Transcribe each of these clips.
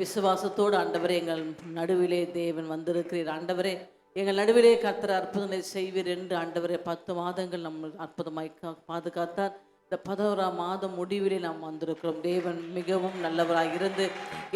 விசுவாசத்தோடு ஆண்டவரே எங்கள் நடுவிலே தேவன் வந்திருக்கிறீர். ஆண்டவரே எங்கள் நடுவிலே கர்த்தர் அற்புதங்களை செய்வீர் என்று ஆண்டவரே 10 மாதங்கள் நம்ம அற்புதமாய் பாதுகாத்தார். இந்த 11ஆம் மாதம் முடிவிலே நாம் வந்திருக்கிறோம். தேவன் மிகவும் நல்லவராக இருந்து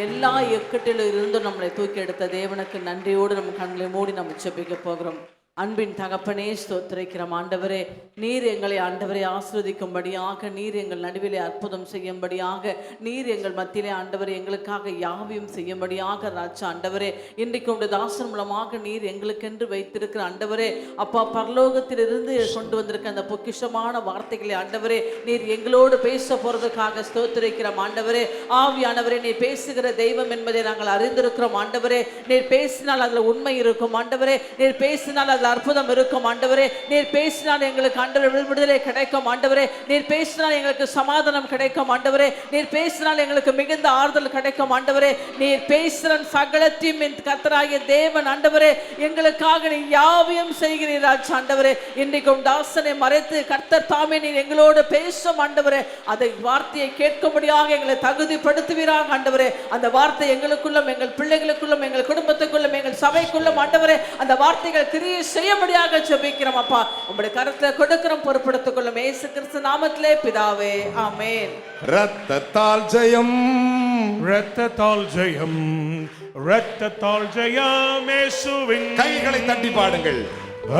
எல்லா இக்கட்டிலும் இருந்தும் நம்மளை தூக்கி எடுத்த தேவனுக்கு நன்றியோடு நம்ம கண்களை மூடி நம்ம ஜெபிக்க போகிறோம். அன்பின் தகப்பனே ஸ்தோத்திரிக்கிறோம். ஆண்டவரே நீர் எங்களை ஆண்டவரை ஆசீர்வதிக்கும்படியாக, நீர் எங்கள் நடுவிலே அற்புதம் செய்யும்படியாக, நீர் எங்கள் மத்தியிலே ஆண்டவரை எங்களுக்காக யாவையும் செய்யும்படியாக ராஜா ஆண்டவரே இன்றைக்கு உடைய தாசன் மூலமாக நீர் எங்களுக்கென்று வைத்திருக்கிற ஆண்டவரே அப்பா பரலோகத்திலிருந்து கொண்டு வந்திருக்க அந்த பொக்கிஷமான வார்த்தைகளை ஆண்டவரே நீர் எங்களோடு பேச போறதுக்காக ஸ்தோத்திரிக்கிறோம். ஆண்டவரே ஆவியானவரே நீர் பேசுகிற தெய்வம் என்பதை நாங்கள் அறிந்திருக்கிறோம். ஆண்டவரே நீர் பேசினால் அதில் உண்மை இருக்கும். ஆண்டவரே நீர் பேசினால் அற்புதம் இருக்கும். ஆண்டவரே நீர் பேசினால் எங்களுக்கு ஆண்டவரே விடுதலை கிடைக்கும். ஆண்டவரே நீர் பேசினால் எங்களுக்கு சமாதானம் கிடைக்கும். ஆண்டவரே நீர் பேசினால் எங்களுக்கு மிகுந்த ஆறுதல் கிடைக்கும். ஆண்டவரே நீர் பேசுகிற சகலத்தையும் கர்த்தராகிய தேவன் ஆண்டவரே எங்களுக்காக நீ யாவையும் செய்கிறீர். ஆண்டவரே இன்றைக்கும் தாசனை மறைத்து கர்த்தர் தாமே நீர் எங்களோடு பேசும். ஆண்டவரே அதை வார்த்தையை கேட்கும்படியாக எங்களை தகுதிப்படுத்துவீராக. ஆண்டவரே அந்த வார்த்தை எங்களுக்குள்ளும் எங்கள் பிள்ளைகளுக்குள்ளும் எங்கள் குடும்பத்துக்குள்ளும் எங்கள் சபைக்குள்ளும் ஆண்டவரே அந்த வார்த்தைகள் கிரியை செய்யும்படியாக ஜெபிக்கிறோம். அப்பா உம்முடைய கரத்தில் கொடுக்கிறோம், பொறுப்படுத்திக் கொள்ளும். இயேசு கிறிஸ்து நாமத்திலே பிதாவே, ஆமென். இரத்தத்தால் ஜெயம், இரத்தத்தால் ஜெயம், இரத்தத்தால் ஜெயம் இயேசுவின். கைகளை தட்டி பாடுங்கள்.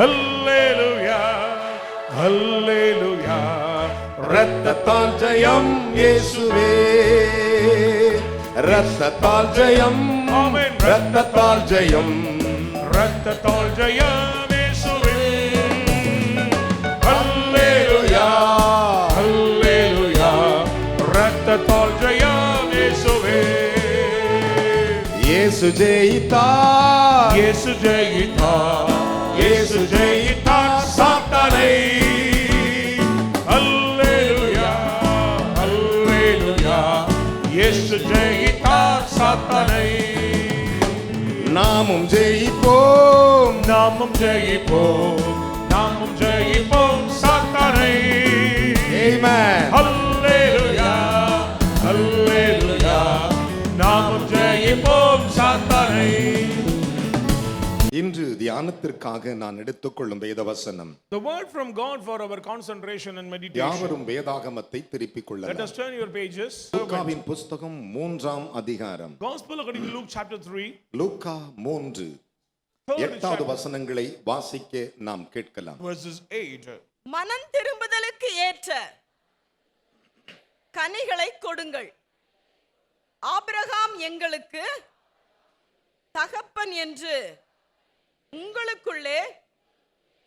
அல்லேலூயா அல்லேலூயா. இரத்தத்தால் ஜெயம் இயேசுவே, இரத்தத்தால் ஜெயம், ஆமென். இரத்தத்தால் ஜெயம், இரத்தத்தால் ஜெயம் இயேசுவின். அல்லேலூயா அல்லேலூயா. இரத்தத்தால் ஜெயம் இயேசுவே. இயேசு ஜெயித்தார், இயேசு ஜெயித்தார், இயேசு ஜெயித்தார் சாத்தானை. அல்லேலூயா அல்லேலூயா. இயேசு ஜெயித்தார் சாத்தானை. நாமும் ஜெயிப்போம், நாமும் ஜெயிப்போம், நாமும் ஜெயிப்போம் சாத்தானை. ஆமென். அல்லேலூயா அல்லேலூயா. நாமும் ஜெயிப்போம் சாத்தானை. இன்று தியானத்திற்காக நான் எடுத்துக்கொள்ளும் வேதவசனம். The word from God for our concentration and meditation. யாவரும் வேதாகமத்தை திருப்பிக் Let கொள்ளலாம். us turn your pages. லூக்காவின் புஸ்தகம் 3ஆம் அதிகாரம். Gospel according to Luke chapter 3. லூக்கா 3 8வது வசனங்களை வாசிக்க நாம் கேட்கலாம். Verses 8. மனம் திரும்புதலுக்கு ஏற்ற கனிகளை கொடுங்கள். ஆபிரகாம் எங்களுக்கு தகப்பன் என்று உங்களுக்குள்ளே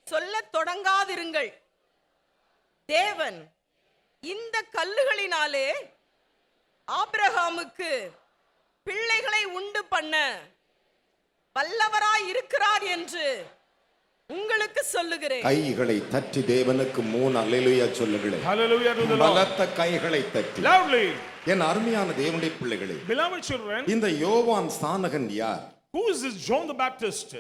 சொல்லத் தொடங்காதிருங்கள். தேவன் இந்த கல்லுகளினாலே ஆபிரகாமுக்கு பிள்ளைகளை உண்டு பண்ண வல்லவராய் இருக்கிறார் என்று உங்களுக்கு சொல்லுகிறேன். கைகளை தட்டி தேவனுக்கு 3 அல்லேலூயா சொல்லுங்களேன். Hallelujah to the Lord. பலத்த கைகளை தட்டி. Loudly. என் அருமையான தேவனுடைய பிள்ளைகளே, Beloved children, இந்த யோவான் ஸ்நானகன் யார்? who is this John the Baptist?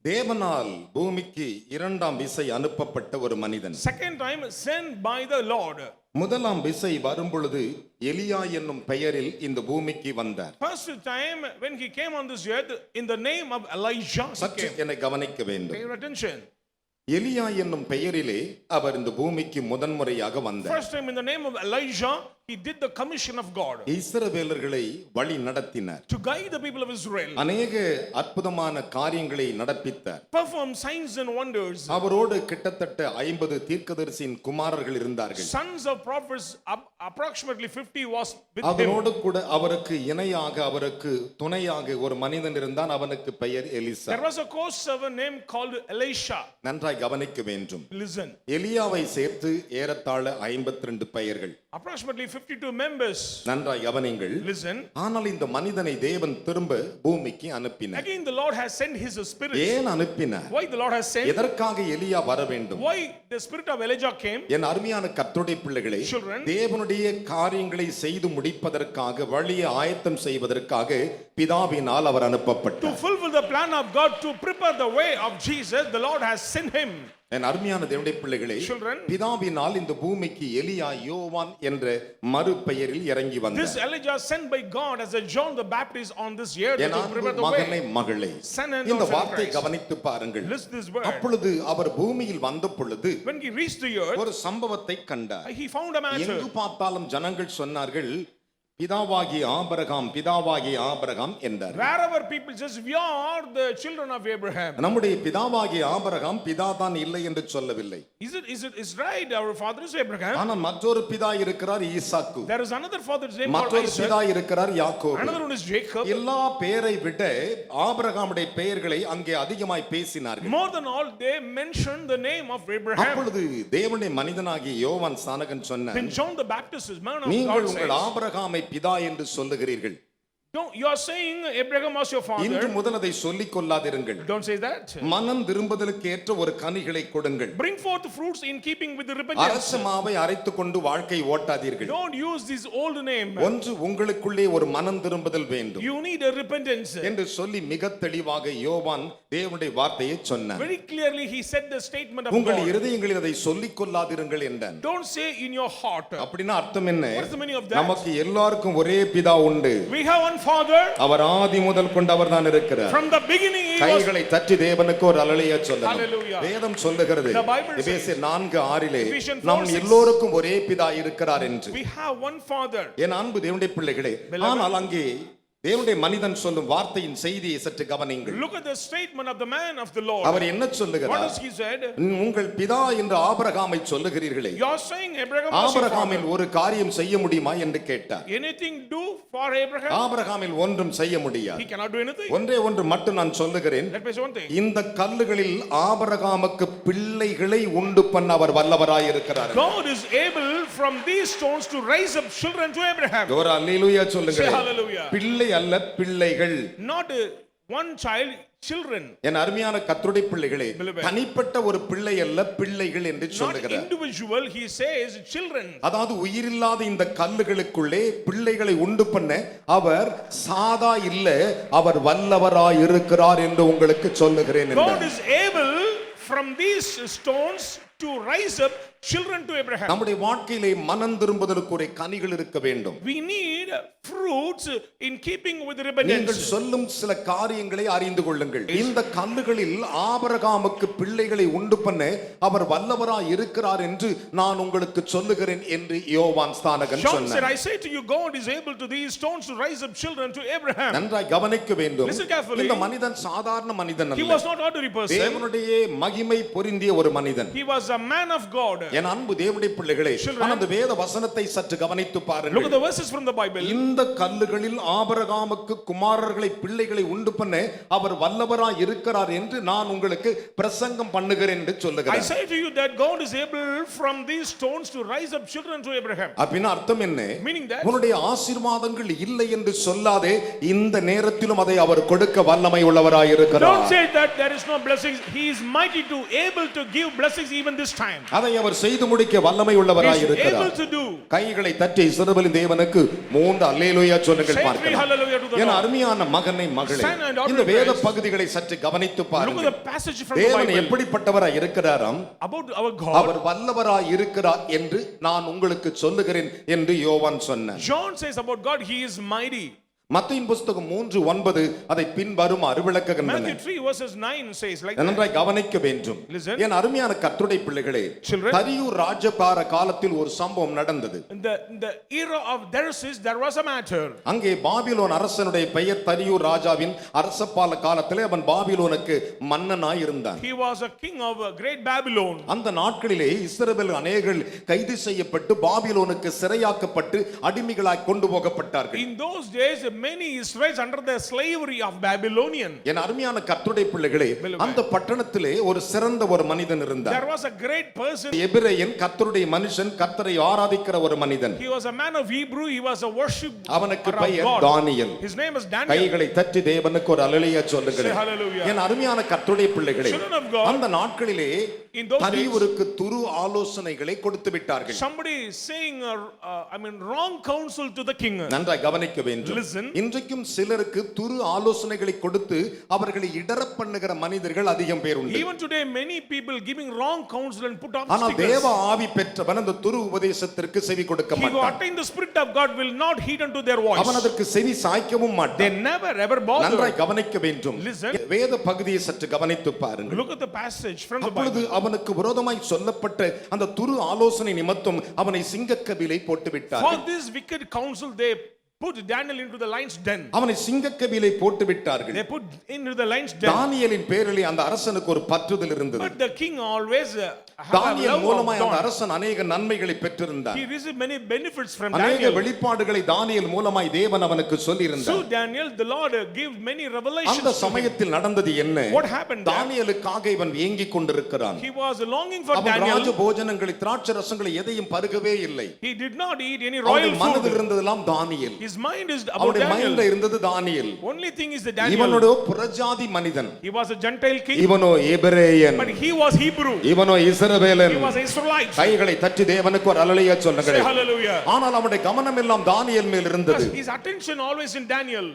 தேவனால் பூமிக்கு 2ஆம் விசை அனுப்பப்பட்ட ஒரு மனிதன். Second time sent by the Lord. முதலாம் விசை வரும்பொழுது எலியா என்னும் பெயரில் இந்த பூமிக்கு வந்தார். First time when he came on this earth in the name of Elijah. சற்று என்னை கவனிக்க வேண்டும். Pay your attention. எலியா என்னும் பெயரிலே அவர் இந்த பூமிக்கு முதன்முறையாக வந்தார். First time in the name of Elijah he did the commission of God. இஸ்ரவேலர்களை வழி நடத்தினார். To guide the people of Israel. அநேக அற்புதமான காரியங்களை நடப்பித்தார். Perform signs and wonders. அவரோடு கிட்டத்தட்ட 50 தீர்க்கதரிசியின் குமாரர்கள் இருந்தார்கள். Sons of prophets approximately 50 was with him. அவரோடு கூட அவருக்கு இணையாக அவருக்கு துணையாக ஒரு மனிதன் இருந்தான். அவனுக்கு பெயர் Elisha. There was a co-servant named called Elisha. நன்றாய் கவனிக்க வேண்டும். Listen. எலியாவை சேர்த்து ஏறத்தாழ 52 பெயர்கள். Approximately 52 members. நன்றாய் கவனிங்கள். Listen. ஆனால் இந்த மனிதனை தேவன் திரும்ப பூமிக்கு அனுப்பினார். Again the Lord has sent his spirit. ஏன் அனுப்பினார்? Why the Lord has sent? எதற்காக எலியா வர வேண்டும்? Why the spirit of Elijah came? என் அருமையான கர்த்தருடைய பிள்ளைகளே, Children. தேவனுடைய காரியங்களை செய்து முடிப்பதற்காக, வழியை ஆயத்தம் செய்வதற்காக பிதாவினால் அவர் To அனுப்பப்பட்டார். fulfill the plan of God, to prepare the way of Jesus, the Lord has sent him. என் அருமையான தேவனுடைய பிள்ளைகளே, Children. பிதாவினால் இந்த பூமிக்கு எலியா யோவான் என்ற மறு பெயரில் இறங்கி This வந்தார். Elijah sent by God as a John the Baptist on this earth N to அன்பு prepare the மகனே way. மகளே, Son and இந்த daughter of வார்த்தை Christ. கவனித்து பாருங்கள். Listen this word. அப்பொழுது அவர் பூமியில் வந்த பொழுது When he reached the earth, ஒரு சம்பவத்தை கண்டார். he found a matter. எங்கு பார்த்தாலும் ஜனங்கள் சொன்னார்கள், பிதாவாகிய ஆபிரகாம் என்றார். Wherever people says, we are the children of Abraham. நம்முடைய பிதாவாகிய ஆபிரகாம் பிதாதான் இல்லை என்று சொல்லவில்லை. Is right, our father is Abraham. ஆனால் மற்றொரு பிதா இருக்கிறார், ஈசாக்கு. There is another father's name called மற்றொரு Isaac. பிதா இருக்கிறார், யாக்கோபு. Another one is Jacob. எல்லா பெயரை விட ஆபிரகாமுடைய பெயர்களை அங்கே அதிகமாய் பேசினார்கள். More than all, they mentioned the name of Abraham. அப்பொழுது தேவனுடைய மனிதனாகிய யோவான் ஸ்நானகன் சொன்னான், When John the Baptist is man of நீங்கள் God உங்கள் says, ஆபிரகாமை பிதா என்று சொல்லுகிறீர்கள். no, you are saying Abraham was your இன்று father. முதல் அதை சொல்லிக் கொள்ளாதிருங்கள். Don't say that. மனம் திரும்புதலுக்கு ஏற்ற ஒரு கனிகளை கொடுங்கள். Bring forth fruits in keeping with the repentance. அரச மாவை அரைத்துக் கொண்டு வாழ்க்கை ஓட்டாதீர்கள். Don't use this old name. ஒன்று உங்களுக்குள்ளே ஒரு மனம் திரும்புதல் வேண்டும் You need a repentance. என்று சொல்லி மிக தெளிவாக யோவான் தேவனுடைய வார்த்தையை சொன்னார். Very clearly he said the statement of உங்கள் God. இருதயங்களில் அதை சொல்லிக் கொள்ளாதிருங்கள் என்றான். Don't say in your heart. அப்படின்னா அர்த்தம் என்ன? What is the meaning of that? நமக்கு எல்லாருக்கும் ஒரே பிதா உண்டு. We have one father. அவர் ஆதி முதல் கொண்டு அவர் தான் இருக்கிறார். From the beginning he was. கைகளை தட்டி தேவனுக்கு ஒரு அல்லேலூயா சொல்லலாம். Hallelujah. வேதம் சொல்லுகிறது The Bible says, எபேசியர் 4:6 Ephesians நம் 4:6 எல்லோருக்கும் ஒரே பிதா இருக்கிறார் என்று. We have one father. என் அன்பு தேவனுடைய பிள்ளைகளே, ஆனால் அங்கே தேவனுடைய மனிதன் சொல்லும் வார்த்தையின் செய்தியை சற்று கவனியுங்கள். Look at the statement of the man of the Lord. அவர் என்ன What சொல்லுகிறார்? does he said? உங்கள் பிதா என்று ஆபிரகாமை சொல்லுகிறீர்களே, You are saying Abraham was your ஆபிரகாமில் father. ஒரு காரியம் செய்ய முடியுமா என்று கேட்டார். Anything do for Abraham? ஆபிரகாமில் ஒன்றும் செய்ய முடியாது. He cannot do anything. ஒன்றே ஒன்று மட்டும் நான் சொல்லுகிறேன், Let me say one thing. இந்த கல்லுகளில் ஆபிரகாமுக்கு பிள்ளைகளை உண்டு பண்ண அவர் வல்லவராய் இருக்கிறார். God is able from these stones to raise up children to Abraham. ஒரு அல்லேலூயா Say சொல்லுங்கள். hallelujah. பிள்ளை அல்ல, பிள்ளைகள். Not one child, children. என் அருமையான கர்த்தருடைய பிள்ளைகளே, Beloved. தனிப்பட்ட ஒரு பிள்ளை அல்ல, பிள்ளைகள் என்று Not சொல்லுகிறார். individual, he says children. அதாவது உயிரில்லாத இந்த கல்லுகளுக்குள்ளே பிள்ளைகளை உண்டு பண்ண அவர் சாதா இல்ல, அவர் வல்லவராய் இருக்கிறார் என்று உங்களுக்கு சொல்லுகிறேன் God என்றார். is able from these stones to rise up children to Abraham. நம்முடைய வாழ்க்கையிலே மனம் திரும்புதலுக்கு ஒரு கனிகள் இருக்க வேண்டும். We need fruits in keeping with நீங்கள் repentance. சொல்லும் சில காரியங்களை அறிந்து கொள்ளுங்கள். இந்த கல்லுகளில் ஆபிரகாமுக்கு பிள்ளைகளை உண்டு பண்ண அவர் வல்லவராய் இருக்கிறார் என்று நான் உங்களுக்கு சொல்லுகிறேன் என்று யோவான் ஸ்நானகன் John said, சொன்னார். I say to you, God is able to these stones to rise up children to Abraham. நன்றாய் கவனிக்க வேண்டும். Listen carefully. இந்த மனிதன் சாதாரண மனிதன் He அல்ல. was not ordinary person. தேவனுடைய மகிமை பொருந்திய ஒரு மனிதன். He was a man of God. என் அன்பு தேவனுடைய பிள்ளைகளே, Children. ஆனால் அந்த வேத வசனத்தை சற்று கவனித்து Look at பாருங்கள். the verses from the Bible. இந்த கல்லுகளில் ஆபிரகாமுக்கு குமாரர்களை பிள்ளைகளை உண்டு பண்ண அவர் வல்லவராய் இருக்கிறார் என்று நான் உங்களுக்கு பிரசங்கம் பண்ணுகிறேன் என்று I சொல்லுகிறேன். say to you that God is able from these stones to rise up children to Abraham. அப்படின்னா அர்த்தம் என்ன? Meaning that உன்னுடைய ஆசீர்வாதங்கள் இல்லை என்று சொல்லாதே, இந்த நேரத்திலும் அதை அவர் கொடுக்க வல்லமை உள்ளவராய் இருக்கிறார். don't say that there is no blessings. He is mighty to able to give blessings even this time. அதை அவர் செய்து முடிக்க வல்லமை He உள்ளவராய் is able இருக்கிறார். to do. கைகளை தட்டி சிறுபலின் தேவனுக்கு 3 அல்லேலூயா சொல்லுங்கள் Say three பார்க்கலாம். hallelujah to the N Lord. அருமையான மகனை மகளே, Son and daughter இந்த of வேத Christ. பகுதிகளை சற்று கவனித்து Look at பாருங்கள். the passage from the தேவன் Bible எப்படிப்பட்டவராய் இருக்கிறாராம், about our God. அவர் வல்லவராய் இருக்கிறார் என்று நான் உங்களுக்கு சொல்லுகிறேன் என்று யோவான் சொன்னார். John says about God, he is mighty. மத்தேயின் புத்தகம் 3:9 அதை பின்வருமாறு விளக்குகின்றன. Matthew 3 verses 9 says like that. நன்றாய் கவனிக்க வேண்டும். Listen. என் அருமையான கர்த்தருடைய பிள்ளைகளே, Children. தரியூர் ராஜபார காலத்தில் ஒரு சம்பவம் நடந்தது. In the era of Darius, there was a matter. அங்கே பாபிலோன் அரசனுடைய பெயர் தரியூர் ராஜாவின் அரசபால காலத்திலே அவன் பாபிலோனுக்கு மன்னனாய் இருந்தான். He was a king of great Babylon. அந்த நாட்களிலே இஸ்ரவேல் அநேகர் கைது செய்யப்பட்டு பாபிலோனுக்கு சிறையாக்கப்பட்டு அடிமைகளாய் கொண்டு போகப்பட்டார்கள். In those days, many Israelites under the slavery of Babylonian. என் அருமையான கர்த்தருடைய பிள்ளைகளே, அந்த பட்டணத்திலே ஒரு சிறந்த ஒரு மனிதன் இருந்தார். There was a great person. எபிரேயன், கர்த்தருடைய மனுஷன், கர்த்தரை ஆராதிக்கிற ஒரு மனிதன். He was a man of Hebrew. He was a worship அவனுக்கு of பெயர் God. Daniel. His name is Daniel. கைகளை தட்டி தேவனுக்கு ஒரு அல்லேலூயா சொல்லுங்கள். Say hallelujah. என் அருமையான கர்த்தருடைய பிள்ளைகளே, Children of God. அந்த நாட்களிலே In those days, தரியூருக்கு துரு ஆலோசனைகளை கொடுத்து விட்டார்கள். somebody is saying wrong counsel to the king. நன்றாய் கவனிக்க வேண்டும். Listen. இன்றைக்கும் சிலருக்கு துரு ஆலோசனைகளை கொடுத்து அவர்களை இடற பண்ணுகிற மனிதர்கள் அதிகம் பேர் உண்டு. Even today, many people giving wrong counsel and put ஆனால் obstacles. தேவ ஆவி பெற்றவன் அந்த துரு உபதேசத்திற்கு செவி கொடுக்க He who மாட்டான். attain the Spirit of God will not heed unto their voice. அவன் அதற்கு செவி சாய்க்கவும் They மாட்டான். never ever bother. நன்றாய் கவனிக்க வேண்டும். Listen. வேத பகுதியை சற்று கவனித்து பாருங்கள். Look at the passage from the அப்பொழுது Bible. அவனுக்கு விரோதமாய் சொல்லப்பட்ட அந்த துரு ஆலோசனை நிமித்தம் அவனை சிங்கக்கவிலை போட்டு விட்டார். For this wicked counsel, they put Daniel into the lion's den. அவனை சிங்கக்கவிலை போட்டு விட்டார்கள். They put into the lion's den. தானியேலின் பேரிலே அந்த அரசனுக்கு ஒரு பற்றுதல் இருந்தது. But the king always had a Daniel love of மூலமாய் அந்த God. அரசன் அநேக நன்மைகளை பெற்றிருந்தார். He received many benefits from அநேக Daniel. வெளிப்பாடுகளை தானியேல் மூலமாய் தேவன் அவனுக்கு சொல்லி So இருந்தார். Daniel, the Lord gave many revelations அந்த to him. சமயத்தில் நடந்தது என்ன? What happened there? தானியேலுக்காக இவன் ஏங்கிக் கொண்டிருக்கிறான். He was longing for அவன் ராஜ Daniel. போஜனங்களை திராட்சை ரசங்களை எதையும் பருகவே இல்லை. He did not eat any அவனுடைய royal மனதில் food. இருந்ததெல்லாம் தானியேல். His mind is about அவனுடைய மைண்ட்ல Daniel. இருந்தது தானியேல். Only thing is the Daniel. இவனோட புறஜாதி மனிதன். He was a Gentile king, இவனோ எபிரேயன். but he was Hebrew. இவனோ இஸ்ரவேலன். He was an Israelite. கைகளை தட்டி தேவனுக்கு ஒரு அல்லேலூயா Say சொல்லுங்களேன். hallelujah. ஆனால் அவனுடைய கவனம் எல்லாம் தானியேல் மேல் இருந்தது. His attention always in Daniel.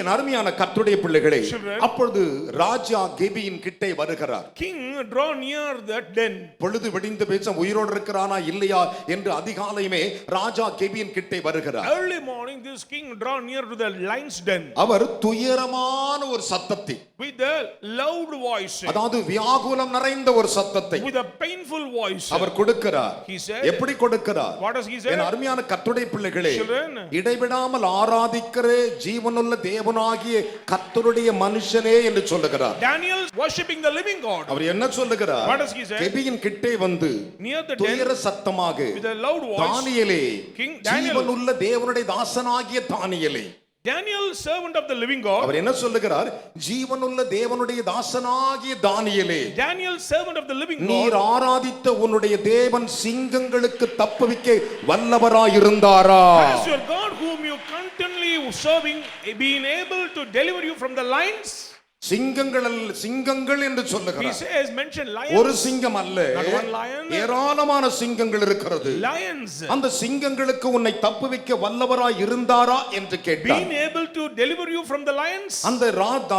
என் அருமையான கர்த்தருடைய பிள்ளைகளே, Children. அப்பொழுது ராஜா கெபியின் கிட்டே வருகிறார். King draw near that den. பொழுது விடிந்து பேச உயிரோடு இருக்கிறானா இல்லையா என்று அதிகாலையுமே ராஜா கெபியின் கிட்டே வருகிறார். Early morning, this king draw near to the lion's den அவர் துயரமான ஒரு சத்தத்தை, with a loud voice, அதாவது வியாகுலம் நிறைந்த ஒரு சத்தத்தை with a painful voice. அவர் கொடுக்கிறார். He said, எப்படி கொடுக்கிறார்? what does he say? என் அருமையான கர்த்தருடைய பிள்ளைகளே, Children. இடைவிடாமல் ஆராதிக்கிற ஜீவனுள்ள தேவனாகிய கர்த்தருடைய மனுஷனே என்று சொல்லுகிறார். Daniel worshiping the living God. அவர் என்ன சொல்லுகிறார்? What does he say? கெபியின் கிட்டே வந்து Near the den துயர சத்தமாக, with a loud voice. தானியேலே, King Daniel. ஜீவனுள்ள தேவனுடைய தாசனாகிய தானியேலே. Daniel, servant of the living God. அவர் என்ன சொல்லுகிறார்? ஜீவனுள்ள தேவனுடைய தாசனாகிய தானியேலே, Daniel, servant of the living நீர் God. ஆராதித்த உன்னுடைய தேவன் சிங்கங்களுக்கு தப்புவிக்க வல்லவராயிருந்தாரா? Has your God whom you continually serving been able to deliver you from the lions? சிங்கங்கள் என்று He சொல்லுகிறார். says, mention ஒரு lions. சிங்கம் அல்ல, Not one lion. ஏராளமான சிங்கங்கள் இருக்கிறது. Lions. அந்த சிங்கங்களுக்கு உன்னை தப்புவிக்க வல்லவராய் இருந்தாரா என்று கேட்டார். Being able to deliver you from the lions? அந்த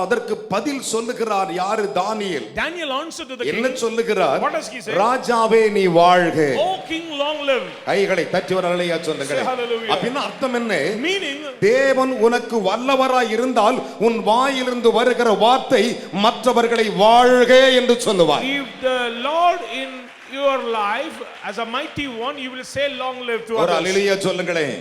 அதற்கு பதில் சொல்லுகிறார் யாரு? தானியேல். Daniel answered to the என்ன king. சொல்லுகிறார்? What does he say? ராஜாவே நீ வாழ்க. O king, long live. கைகளை தட்டி ஒரு அல்லேலூயா சொல்லுங்கள். Say hallelujah. அப்படின்னா அர்த்தம் என்ன? Meaning, தேவன் உனக்கு வல்லவராய் இருந்தால் உன் வாயிலிருந்து வருகிற வார்த்தை மற்றவர்களை வாழ்க என்று சொல்லுவார். if the Lord in your life as a mighty one, you will say long live to ஒரு others. அல்லேலூயா சொல்லுங்களேன்.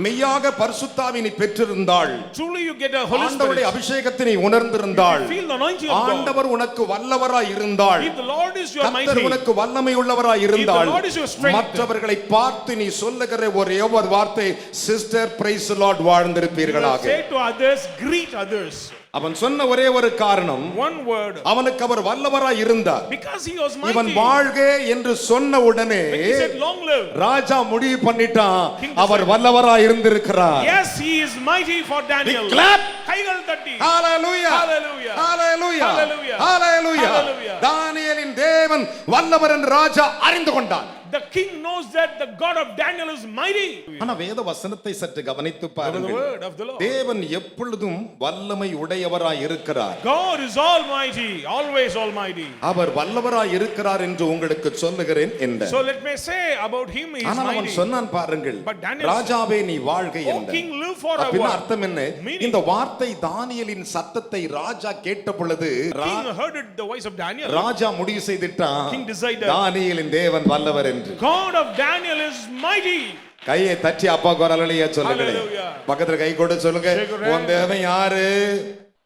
மெய்யாக பரிசுத்தாவி நீ பெற்றிருந்தாள், Truly you get a Holy ஆண்டவருடைய Spirit. அபிஷேகத்தை நீ உணர்ந்திருந்தாள், You feel the anointing of God. ஆண்டவர் உனக்கு வல்லவராய் இருந்தாள், If the Lord is your கர்த்தர் mighty, உனக்கு வல்லமை உள்ளவராய் இருந்தால், If the Lord is your strength, மற்றவர்களை பார்த்து நீ சொல்லுகிற ஒரே ஒரு வார்த்தை, sister praise the Lord, you will வாழ்ந்திருப்பீர்களாக. say to others, greet others. அவன் சொன்ன ஒரே ஒரு காரணம், One word. அவனுக்கு அவர் வல்லவராய் இருந்தார். Because he was இவன் mighty. வாழ்க என்று சொன்ன உடனே When he said long live, ராஜா முடிவு பண்ணிட்டான், King அவர் decided. வல்லவராய் இருந்திருக்கிறார். yes, he is mighty for Daniel. clap. கைகள் தட்டி. ஹalleluya, Hallelujah. ஹalleluya, Hallelujah. ஹalleluya. Hallelujah. தானியேலின் தேவன் வல்லவர் என்று ராஜா அறிந்து கொண்டான். The king knows that the God of Daniel is mighty. ஆனா வேத வசனத்தை சற்று கவனித்து The பாருங்கள். word of the Lord. தேவன் எப்பொழுதும் வல்லமை உடையவராய் இருக்கிறார். God is almighty, always almighty. அவர் வல்லவராய் இருக்கிறார் என்று உங்களுக்கு சொல்லுகிறேன் என்ற. So let me say about him, he is ஆனால் அவன் mighty. சொன்னான் பாருங்கள், But Daniel ராஜாவே நீ வாழ்க O என்றான். king, live forever. அப்படின்னா அர்த்தம் என்ன? Meaning, இந்த வார்த்தை தானியேலின் சத்தத்தை ராஜா கேட்ட பொழுது king heard it, the voice of Daniel. ராஜா முடிவு செய்துட்டான், King decided. தானியேலின் தேவன் வல்லவர் என்று. God of Daniel is mighty. கையை தட்டி அப்பா குரலையா சொல்லுங்க. Hallelujah. பக்கத்துல கை கொடு சொல்லுங்க, Shake your hand. உன் தேவன் யாரு?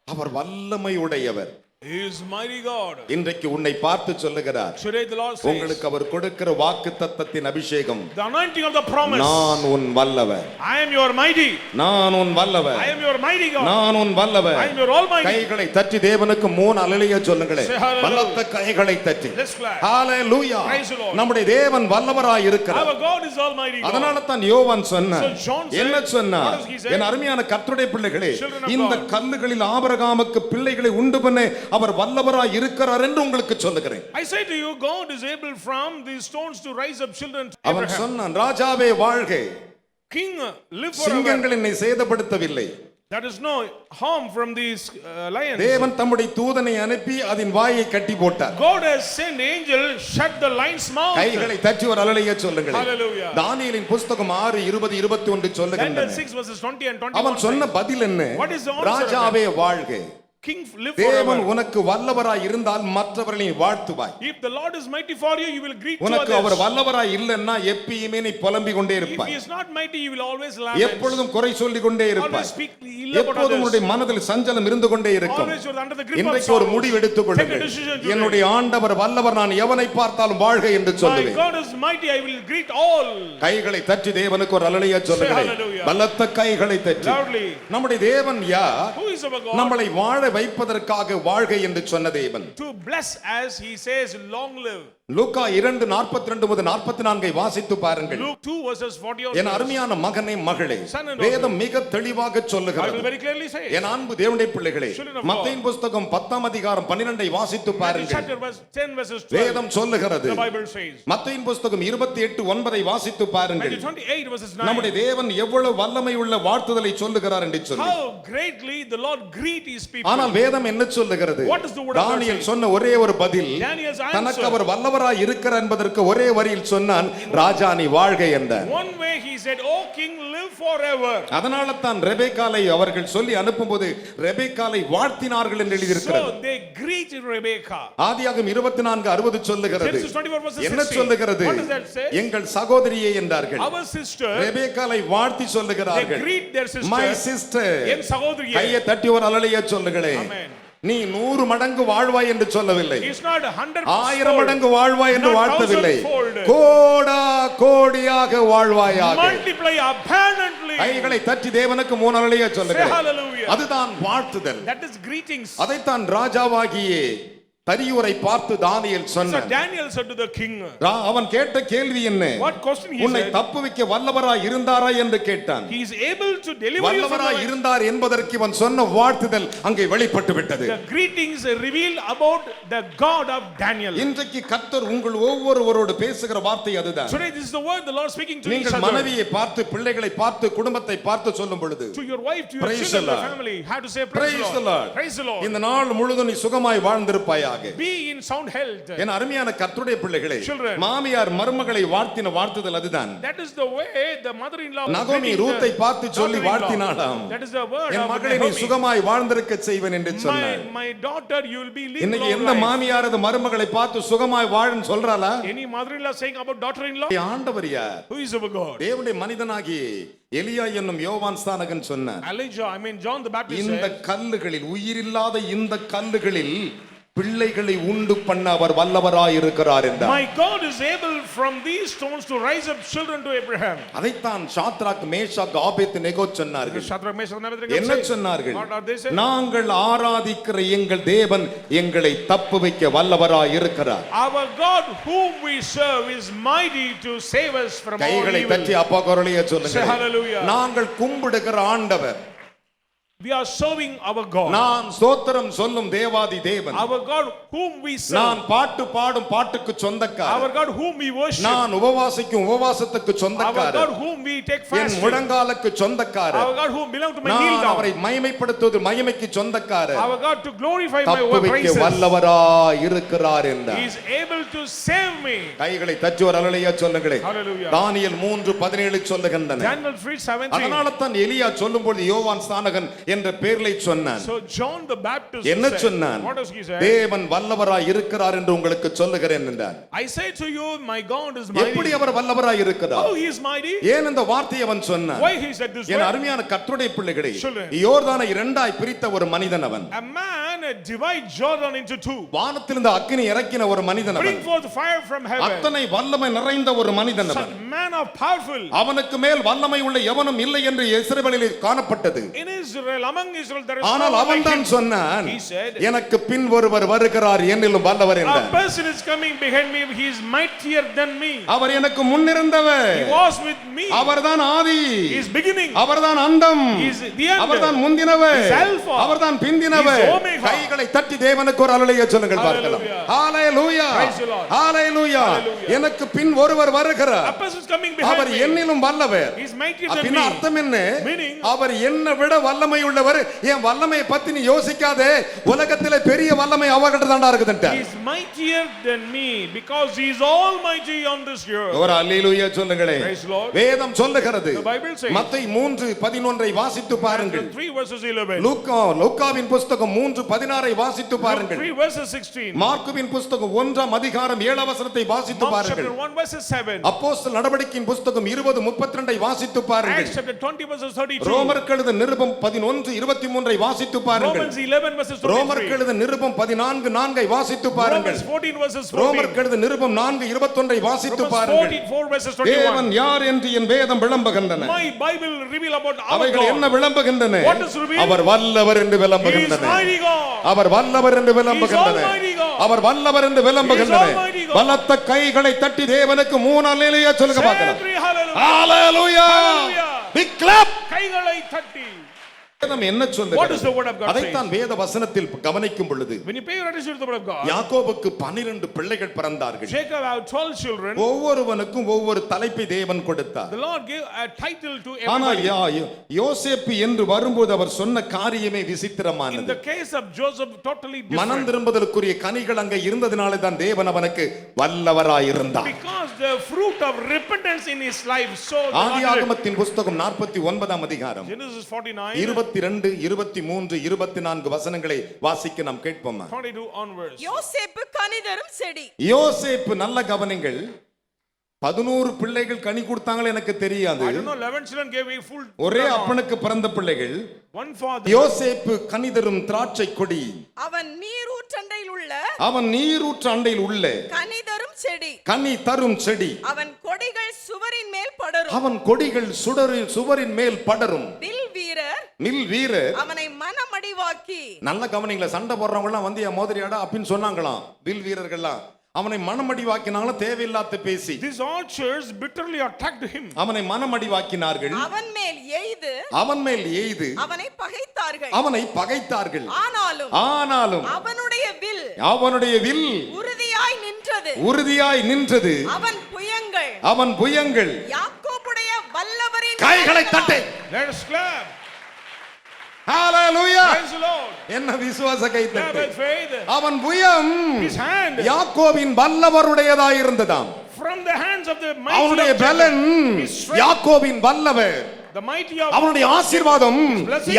அவர் வல்லமை உடையவர். He is mighty God. இன்றைக்கு உன்னை பார்த்து சொல்லுகிறார், Today the Lord says, உங்களுக்கு அவர் கொடுக்கிற வாக்குத்தத்தத்தின் அபிஷேகம், the anointing of the promise. நான் உன் வல்லவர், I am your mighty. நான் உன் வல்லவர், I am your mighty God. நான் உன் வல்லவர். I am your almighty. கைகளை தட்டி தேவனுக்கு 3 அல்லேலூயா சொல்லுங்களே. Say hallelujah. பலத்த கைகளை தட்டி Let's clap. Hallelujah. Praise the Lord. நம்முடைய தேவன் வல்லவராய் இருக்கிறார். Our God is almighty God. அதனால தான் யோவான் சொன்னார், So John said, என்ன சொன்னார்? what does he say? என் அருமையான கர்த்தருடைய பிள்ளைகளே, Children of இந்த God. கல்லுகளில் ஆபிரகாமுக்கு பிள்ளைகளை உண்டு பண்ண அவர் வல்லவராய் இருக்கிறார் என்று உங்களுக்கு சொல்லுகிறேன். I say to you, God is able from these stones to rise up children to அவன் Abraham. சொன்னான், ராஜாவே வாழ்க. King, live forever. சிங்கங்கள் என்னை சேதப்படுத்தவில்லை, There is no harm from these lions. தேவன் தம்முடைய தூதனை அனுப்பி அதன் வாயை கட்டி போட்டார். God has sent angel, shut the lion's mouth. கைகளை தட்டி ஒரு அல்லேலூயா சொல்லுங்கள். Hallelujah. தானியேலின் புஸ்தகம் 6:20-21 சொல்லுகின்றன. Daniel 6 verses 20 and 21. அவன் சொன்ன பதில் என்ன? What is the answer? ராஜாவே வாழ்க. King live தேவன் forever. உனக்கு வல்லவராய் இருந்தால் மற்றவர்களை வாழ்த்துவாய். If the Lord is mighty for you, you will greet to உனக்கு அவர் others. வல்லவராய் இல்லன்னா எப்பயுமே நீ புலம்பிக் கொண்டே If இருப்பாய். he is not mighty, you will always lament. எப்பொழுதும் குறை சொல்லிக் கொண்டே Always இருப்பாய். speak ill about எப்போதும் others. உன்னுடைய மனதில் சஞ்சலம் இருந்து கொண்டே இருக்கும். Always you are under the grip of இன்றைக்கு ஒரு sorrows. முடிவு எடுத்துக் Take a கொள்ளுங்கள். decision today. என்னுடைய ஆண்டவர் வல்லவர், நான் எவனை பார்த்தாலும் வாழ்க என்று My சொல்லுவேன். God is mighty, I will greet all. கைகளை தட்டி தேவனுக்கு ஒரு அல்லேலூயா சொல்லுங்கள். hallelujah. பலத்த கைகளை தட்டி. Loudly. நம்முடைய தேவன் யார்? Who is our God? நம்மளை வாழ வைப்பதற்காக வாழ்க என்று சொன்ன தேவன். To bless as he says, long live. லூக்கா 2:42-44 வாசித்து பாருங்கள். Luke 2 verses 40. என் அருமையான மகனே மகளே, Son and daughter. வேதம் மிக தெளிவாக I will சொல்லுகிறது. very clearly say. என் அன்பு தேவனுடைய பிள்ளைகளே, Children of God. மத்தேயு புஸ்தகம் 10:12 வாசித்து Matthew பாருங்கள். chapter 10 verses 12. வேதம் சொல்லுகிறது. The Bible says. மத்தேயு புஸ்தகம் 28:9 வாசித்து பாருங்கள். Matthew 28 verses 9. நம்முடைய தேவன் எவ்வளவு வல்லமை உள்ள வாழ்த்துதலை சொல்லுகிறார் என்று சொல்லி. How greatly the Lord greet his people. ஆனால் வேதம் என்ன சொல்லுகிறது? What does the word of God Daniel say? சொன்ன ஒரே ஒரு பதில், Daniel's answer. தனக்கு அவர் வல்லவராய் இருக்கிறார் என்பதற்கு ஒரே வரியில் சொன்னான், ராஜா நீ வாழ்க என்றார். One way he said, "O king, live forever." அதனால தான் ரெபெக்காளை அவர்கள் சொல்லி அனுப்பும்போது ரெபெக்காளை வாழ்த்தினார்கள் என்று எழுதியிருக்கிறது. So they greeted Rebekah. ஆதியாகமம் 24:60 சொல்லுகிறது. Genesis 24 verses 16. என்ன சொல்லுகிறது? What does that say? எங்கள் சகோதரியே என்றார்கள். Our sister. ரெபெக்காளை வாழ்த்தி They சொல்லுகிறார்கள். greet their sister. My sister. என் சகோதரியே. கையை தட்டி ஒரு அல்லேலூயா சொல்லுங்களே. Amen. நீ 100 மடங்கு வாழ்வாய் என்று சொல்லவில்லை. It's not 100 1000 மடங்கு வாழ்வாய் என்று வாழ்த்தவில்லை. 1000-fold. கோடா கோடியாக வாழ்வாயாக. Multiply abundantly. கைகளை தட்டி தேவனுக்கு 3 அல்லேலூயா Say சொல்லுங்கள். hallelujah. அதுதான் வாழ்த்துதல். That is greetings. அதைத்தான் ராஜாவாகியே தரியூரை பார்த்து தானியேல் So சொன்னான். Daniel said to the king. அவன் கேட்ட கேள்வி என்ன? What question he உன்னை said? தப்புவிக்க வல்லவராய் இருந்தாரா என்று கேட்டான். He is able to deliver you from வல்லவராய் the இருந்தார் என்பதற்கு இவன் சொன்ன வாழ்த்துதல் அங்கே வெளிப்பட்டு விட்டது. The greetings reveal about the God of Daniel. இன்றைக்கு கர்த்தர் உங்கள் ஒவ்வொருவரோடு பேசுகிற வார்த்தை அதுதான். Today this is the word the Lord speaking to each நீங்கள் other. மனைவியை பார்த்து, பிள்ளைகளை பார்த்து, குடும்பத்தை பார்த்து சொல்லும் பொழுது, To your wife, to your Praise children, the your Lord. family, have to say praise the Lord. Praise the Lord. இந்த நாள் முழுதும் நீ சுகமாய் வாழ்ந்திருப்பாயாக. Be in sound health. என் அருமையான கர்த்தருடைய பிள்ளைகளே, Children. மாமியார் மருமகளை வாழ்த்தின வாழ்த்துதல் அதுதான். That is the way the mother-in-law நகோமி ரூத்தை பார்த்து சொல்லி வாழ்த்தினாளாம். That is the word N of மகளை நீ Naomi. சுகமாய் வாழ்ந்திருக்க செய்வேன் என்று சொன்னார். My daughter, you will be living இன்னைக்கு long எந்த life. மாமியார் அந்த மருமகளை பார்த்து சுகமாய் வாழுன்னு சொல்றாளா? Any mother-in-law saying about daughter-in-law? ஆண்டவர் யார்? Who is our God? தேவனுடைய மனிதனாகி எலியா என்னும் யோவான் ஸ்நானகன் சொன்னார், Elijah, I mean John the Baptist இந்த said, கல்லுகளில், உயிரில்லாத இந்த கல்லுகளில் பிள்ளைகளை உண்டு பண்ண அவர் வல்லவராய் இருக்கிறார் என்றார். My God is able from these stones to rise up children to Abraham. அதைத்தான் சாத்ராக், மேஷாக், ஆபேத்நேகோ சொன்னார்கள். Shadrach, Meshach, and Abednego என்ன said, சொன்னார்கள்? What are they saying? நாங்கள் ஆராதிக்கிற எங்கள் தேவன் எங்களை தப்புவிக்க வல்லவராய் இருக்கிறார். Our God whom we serve is mighty to save us from all கைகளை evil. தட்டி அப்பா குரலையே Say சொல்லுங்க. hallelujah. நாங்கள் கும்பிடுகிற ஆண்டவர், We are serving our God. நான் ஸ்தோத்திரம் சொல்லும் தேவாதி தேவன், Our God whom we serve. நான் பாட்டு பாடும் பாட்டுக்கு சொந்தக்காரர், Our God whom we worship. நான் உபவாசிக்கும் உபவாசத்துக்கு Our சொந்தக்காரர், God whom we take N fasting. முழங்காலுக்கு சொந்தக்காரர், Our God whom belong to my kneel நான் down. அவரை மகிமைப்படுத்துவது மகிமைக்கு சொந்தக்காரர், Our God to glorify my தப்புவிக்க praises. வல்லவராய் இருக்கிறார் என்றார். He is able to save me. கைகளை தட்டி ஒரு அல்லேலூயா சொல்லுங்களே. Hallelujah. தானியேல் 3:17 சொல்லுகின்றன. Daniel 3:17. அதனால தான் எலியா சொல்லும்போது யோவான் ஸ்நானகன் என்ற பெயரை சொன்னான். So John the Baptist என்ன said, சொன்னான்? what does he say? தேவன் வல்லவராய் இருக்கிறார் என்று உங்களுக்கு சொல்லுகிறேன் என்றார். I say to you, my God is mighty. எப்படி அவர் வல்லவராய் இருக்கிறார்? Oh, he is mighty. ஏன் இந்த வார்த்தையை அவன் சொன்னான்? Why he said this N word? அருமையான கர்த்தருடைய பிள்ளைகளே, Children. யோர்தானை இரண்டாய் பிரித்த ஒரு மனிதன் அவன். A man divide Jordan into two. வானத்திலிருந்து அக்கினி இறக்கின ஒரு மனிதன் அவன். Bring forth fire from heaven. அத்தனை வல்லமை நிறைந்த ஒரு மனிதன் அவன். Such man of powerful. அவனுக்கு மேல் வல்லமை உள்ள எவனும் இல்லை என்று இஸ்ரவேலில் காணப்பட்டது. In Israel, among Israel, there is ஆனால் no one அவன் like தான் him. சொன்னான், He said, எனக்கு பின் ஒருவர் வருகிறார் என்னிலும் வல்லவர் a என்றார். person is coming behind me, he is mightier than me. அவர் எனக்கு முன்னிருந்தவர், He was with me. அவர்தான் ஆதி, He is beginning. அவர்தான் அந்தம், He is the end. அவர்தான் முந்தினவர், He is Alpha. அவர்தான் பிந்தினவர். He is Omega. கைகளை தட்டி தேவனுக்கு ஒரு அல்லேலூயா சொல்லுங்கள் பார்க்கலாம். ஹalleluya, Praise the Lord. Hallelujah. Hallelujah. எனக்கு பின் ஒருவர் வருகிறார், A person is coming behind our me. என்னிலும் வல்லவர். He is mightier than அப்படின்னா me. அர்த்தம் என்ன? Meaning, அவர் என்னை விட வல்லமை உள்ளவர், என் வல்லமையை பத்தி நீ யோசிக்காதே, உலகத்திலே பெரிய வல்லமை அவர்கிட்ட தான்டா இருக்குதுன்ட்ட. He is mightier than me because he is almighty on this earth. ஒரு அல்லேலூயா சொல்லுங்களே. Praise the Lord. வேதம் சொல்லுகிறது. The Bible says. மத்தேயு 3:11 வாசித்து பாருங்கள். 3 verses 11. லூக்காவின் புத்தகம் 3:16 வாசித்து பாருங்கள். 3 verses 16. மார்க்குவின் புத்தகம் 1 அதிகாரம் 7 வசனத்தை வாசித்து Mark பாருங்கள். chapter 1 verses 7. அப்போஸ்தலர் நடவடிக்கையின் புத்தகம் 20:32 வாசித்து பாருங்கள். Acts chapter 20 verses 32. ரோமருக்கு எழுதின நிருபம் 11:23 வாசித்து பாருங்கள். Romans 11 verses 23. ரோமருக்கு எழுதின நிருபம் 14:4 வாசித்து பாருங்கள். Romans 14 verses 14. ரோமருக்கு எழுதின நிருபம் 4:21 வாசித்து பாருங்கள். 4 verses 21. தேவன் யார் என்று என் வேதம் விளம்புகின்றன. My Bible reveal about our அவைகள் God. என்ன விளம்புகின்றன? What is revealed? அவர் வல்லவர் என்று He is விளம்புகின்றன. mighty God. அவர் வல்லவர் என்று விளம்புகின்றன. He is almighty God. அவர் வல்லவர் என்று விளம்புகின்றன. He is almighty God. பலத்த கைகளை தட்டி தேவனுக்கு 3 அல்லேலூயா சொல்லுங்க Say பார்க்கலாம். 3 hallelujah. ஹalleluya. Hallelujah. Big clap. கைகளை தட்டி. வேதம் என்ன What is சொல்லுகிறது? the word of God அதைத்தான் வேத வசனத்தில் கவனிக்கும் பொழுது When you pay your attention to the word of God, யாக்கோபுக்கு 12 பிள்ளைகள் பிறந்தார்கள். Jacob had 12 children. ஒவ்வொருவனுக்கும் ஒவ்வொரு தலைப்பை தேவன் கொடுத்தார். The Lord gave a title to ஆனா everybody. யோசேப்பு என்று வரும்போது அவர் சொன்ன காரியமே In விசித்திரமானது. the case of Joseph, totally மனம் different. திரும்புதலுக்குரிய கனிகள் அங்கே இருந்ததினாலே தான் தேவன் அவனுக்கு வல்லவராய் இருந்தார். Because the fruit of repentance in his life, so the Lord did. ஆதியாகமத்தின் புத்தகம் 49 அதிகாரம் Genesis 49, 22, 23, 24 வசனங்களை வாசிக்க நாம் கேட்போமா? 22 onwards. யோசேப்பு கனிதரும் செடி. யோசேப்பு நல்ல கவனிங்கள். 11 பிள்ளைகள் கனி கொடுத்தாங்களே எனக்கு தெரியாது. I don't know, 11 children gave a full. ஒரே அப்பனுக்கு பிறந்த பிள்ளைகள். One father. யோசேப்பு கனிதரும் திராட்சை கொடி. அவன் நீரூற்றண்டையில் உள்ள அவன் நீரூற்று அண்டையில் உள்ள கனிதரும் செடி. கனி தரும் செடி. அவன் கொடிகள் சுவரின் மேல் படரும். அவன் கொடிகள் சுவரின் மேல் படரும். வில் வீரர் நில் வீரர் அவனை மனமடிவாக்கி. நல்ல கவனிங்களா, சண்டை போடுறவங்க எல்லாம் வந்து என் மோதிரியாடா அப்படின்னு சொன்னாங்களாம். வில் வீரர்கள்லாம் அவனை மனமடி வாக்கினாங்களா, தேவையில்லாத பேசி. These archers bitterly attacked him. அவனை மனமடி வாக்கினார்கள். அவன் மேல் எய்து அவனை பகைத்தார்கள். அவனை பகைத்தார்கள். ஆனாலும் அவனுடைய வில் உறுதியாய் நின்றது. அவன் புயங்கள் யாக்கோபுடைய வல்லவரின் கைகளை தட்டு. Let us clap. Hallelujah. Praise the Lord. என்ன விசுவாச கை Clap தட்டு. with faith. அவன் புயம் His hand யாக்கோபின் வல்லவருடையதாய் இருந்ததாம். from the hands of the mighty அவனுடைய of பலன் Jacob. His strength, யாக்கோபின் வல்லவர். the mighty of அவனுடைய ஆசீர்வாதம்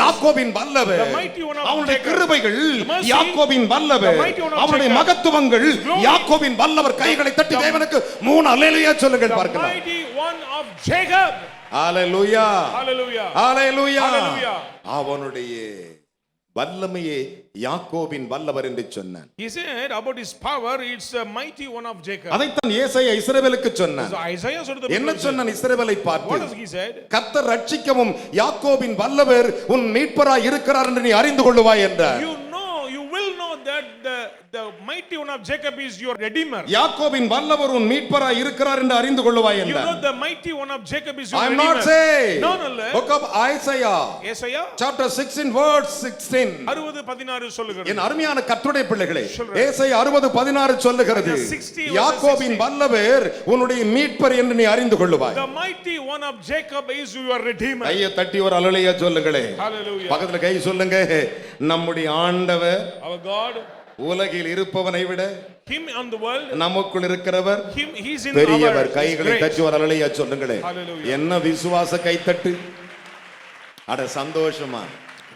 யாக்கோபின் வல்லவர். the mighty one of அவனுடைய Jacob. கிருபைகள் The mercy, யாக்கோபின் வல்லவர். the mighty one of அவனுடைய Jacob. மகத்துவங்கள் His glory, யாக்கோபின் வல்லவர். கைகளை தட்டி தேவனுக்கு 3 அல்லேலூயா சொல்லுங்கள் the பார்க்கலாம். mighty one of Jacob. Hallelujah. Hallelujah. Hallelujah. Hallelujah. அவனுடைய வல்லமையே யாக்கோபின் வல்லவர் என்று சொன்னான். He said about his power, it's the mighty one of Jacob. அதைத்தான் ஏசாயா இஸ்ரவேலுக்கு சொன்னான். So Isaiah said to the என்ன people, சொன்னான் இஸ்ரவேலை what பார்த்து? does he said? கர்த்தர் ரட்சிக்கவும் யாக்கோபின் வல்லவர் உன் மீட்பராய் இருக்கிறார் என்று நீ அறிந்து கொள்ளுவாய் என்றார். You will know that the mighty one of Jacob is your redeemer. யாக்கோபின் வல்லவர் உன் மீட்பராய் இருக்கிறார் என்று அறிந்து கொள்ளுவாய் You என்றார். know the mighty one of Jacob is your I am redeemer. not saying. No. Book of Isaiah chapter 16 verse 16. 60:16 சொல்லுகிறது. என் அருமையான கர்த்தருடைய பிள்ளைகளே, Children. ஏசாயா 60:16 சொல்லுகிறது, Isaiah 60 யாக்கோபின் வல்லவர் உன்னுடைய மீட்பர் என்று நீ அறிந்து கொள்ளுவாய். The mighty one of Jacob is your redeemer. கையை தட்டி ஒரு அல்லேலூயா சொல்லுங்களே. Hallelujah. பக்கத்துல கை சொல்லுங்க. நம்முடைய ஆண்டவர் Our God, உலகில் இருப்பவனை விட him on the world, நமக்குள் இருக்கிறவர் he's in பெரியவர். our கைகளை grace. தட்டி ஒரு அல்லேலூயா சொல்லுங்களே. Hallelujah. என்ன விசுவாச கைத்தட்டு. அட சந்தோஷமா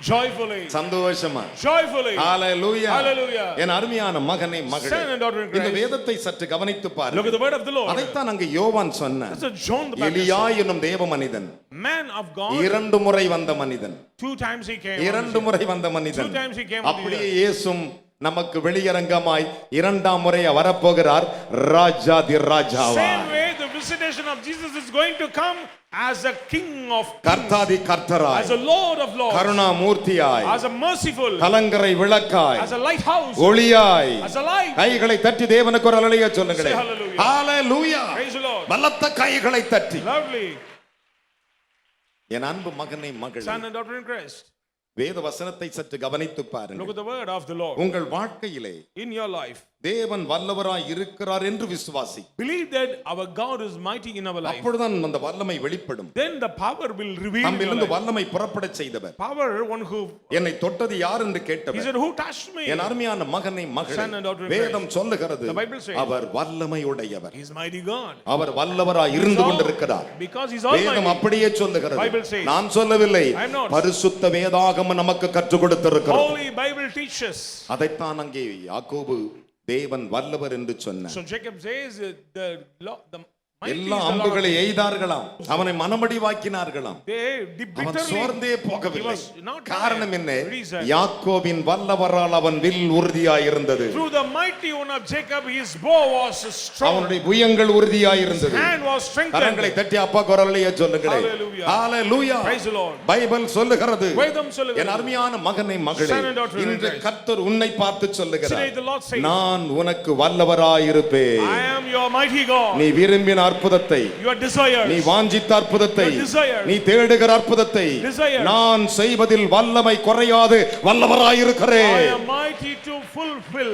Joyfully. ஹalleluya. Hallelujah. என் அருமையான மகனே மகளே, Son and daughter in Christ. இந்த வேதத்தை சற்று கவனித்து Look பாருங்கள். at the word of the Lord. அதைத்தான் அங்கே யோவான் சொன்னான். That's a John the Baptist. எலியா என்னும் தேவ மனிதன் Man of God. 2 முறை வந்த மனிதன். 2 times he came. 2 முறை வந்த மனிதன். 2 times he came. அப்படியே இயேசுவும் நமக்கு வெளியரங்கமாய் 2ஆம் முறை வரப்போகிறார். ராஜாதி ராஜாவா. Same way the visitation of Jesus is going to come as a king of kings, கர்த்தாதி கர்த்தராய், as a lord of lords, கருணாமூர்த்தியாய், as a merciful, கலங்கரை விளக்காய், as a lighthouse, ஒளியாய், as a light. கைகளை தட்டி தேவனுக்கு ஒரு அல்லேலூயா சொல்லுங்களே. Say hallelujah. Hallelujah. Praise the Lord. பலத்த கைகளை தட்டி. Lovely. என் அன்பு மகனே மகளே, Son and daughter in Christ. வேத வசனத்தை சற்று கவனித்து Look பாருங்கள். at the word of the Lord. உங்கள் வாழ்க்கையிலே In your life, தேவன் வல்லவராய் இருக்கிறார் என்று விசுவாசி. Believe that our God is mighty in our life. அப்பொழுதுதான் அந்த வல்லமை வெளிப்படும். Then the power will reveal in your நம்மிலிருந்து life. வல்லமை புறப்படச் செய்தவர். Power, one who என்னை தொட்டது யார் என்று he கேட்டவர். said, who touched me? என் அருமையான மகனை மகளே, Son and daughter in வேதம் சொல்லுகிறது The Bible says, அவர் வல்லமை உடையவர். He is mighty God. அவர் வல்லவராய் இருந்து கொண்டிருக்கிறார். Because he's வேதம் almighty. அப்படியே சொல்லுகிறது. Bible says, நான் சொல்லவில்லை, I am not. பரிசுத்த வேதாகமம் நமக்கு கற்றுக் கொடுத்திருக்கிறது. Holy Bible teaches. அதைத்தான் அங்கே யாக்கோபு தேவன் வல்லவர் என்று சொன்னார். So Jacob says the mighty எல்லா is the Lord. அம்புகளை எய்தார்களாம், அவனை மனமடிவாக்கினார்களாம். They அவன் bitterly. சோர்ந்தே He போகவில்லை. was not காரணம் என்ன? reason. யாக்கோபின் வல்லவரால் அவன் வில் உறுதியாய் இருந்தது. Through the mighty one of Jacob, his bow was strong. அவனுடைய புயங்கள் உறுதியாய் இருந்தது. Hand was கரங்களை strengthened. தட்டி அப்பா குரலையே சொல்லுங்களேன். Hallelujah. Hallelujah. Praise the Lord. Bible சொல்லுகிறது, வேதம் சொல்லுகிறது, என் அருமையான மகனை மகளே, Son and daughter in இன்று Christ. கர்த்தர் உன்னை பார்த்து Today சொல்லுகிறார், the Lord says, நான் உனக்கு வல்லவராய் இருப்பேன். I am your mighty God. நீ விரும்பின அற்புதத்தை, Your desires. நீ வாஞ்சித்த அற்புதத்தை, Your desires. நீ தேடுகிற அற்புதத்தை Desires. நான் செய்வதில் வல்லமை குறையாது வல்லவராய் I இருக்கிறேன். am mighty to fulfill.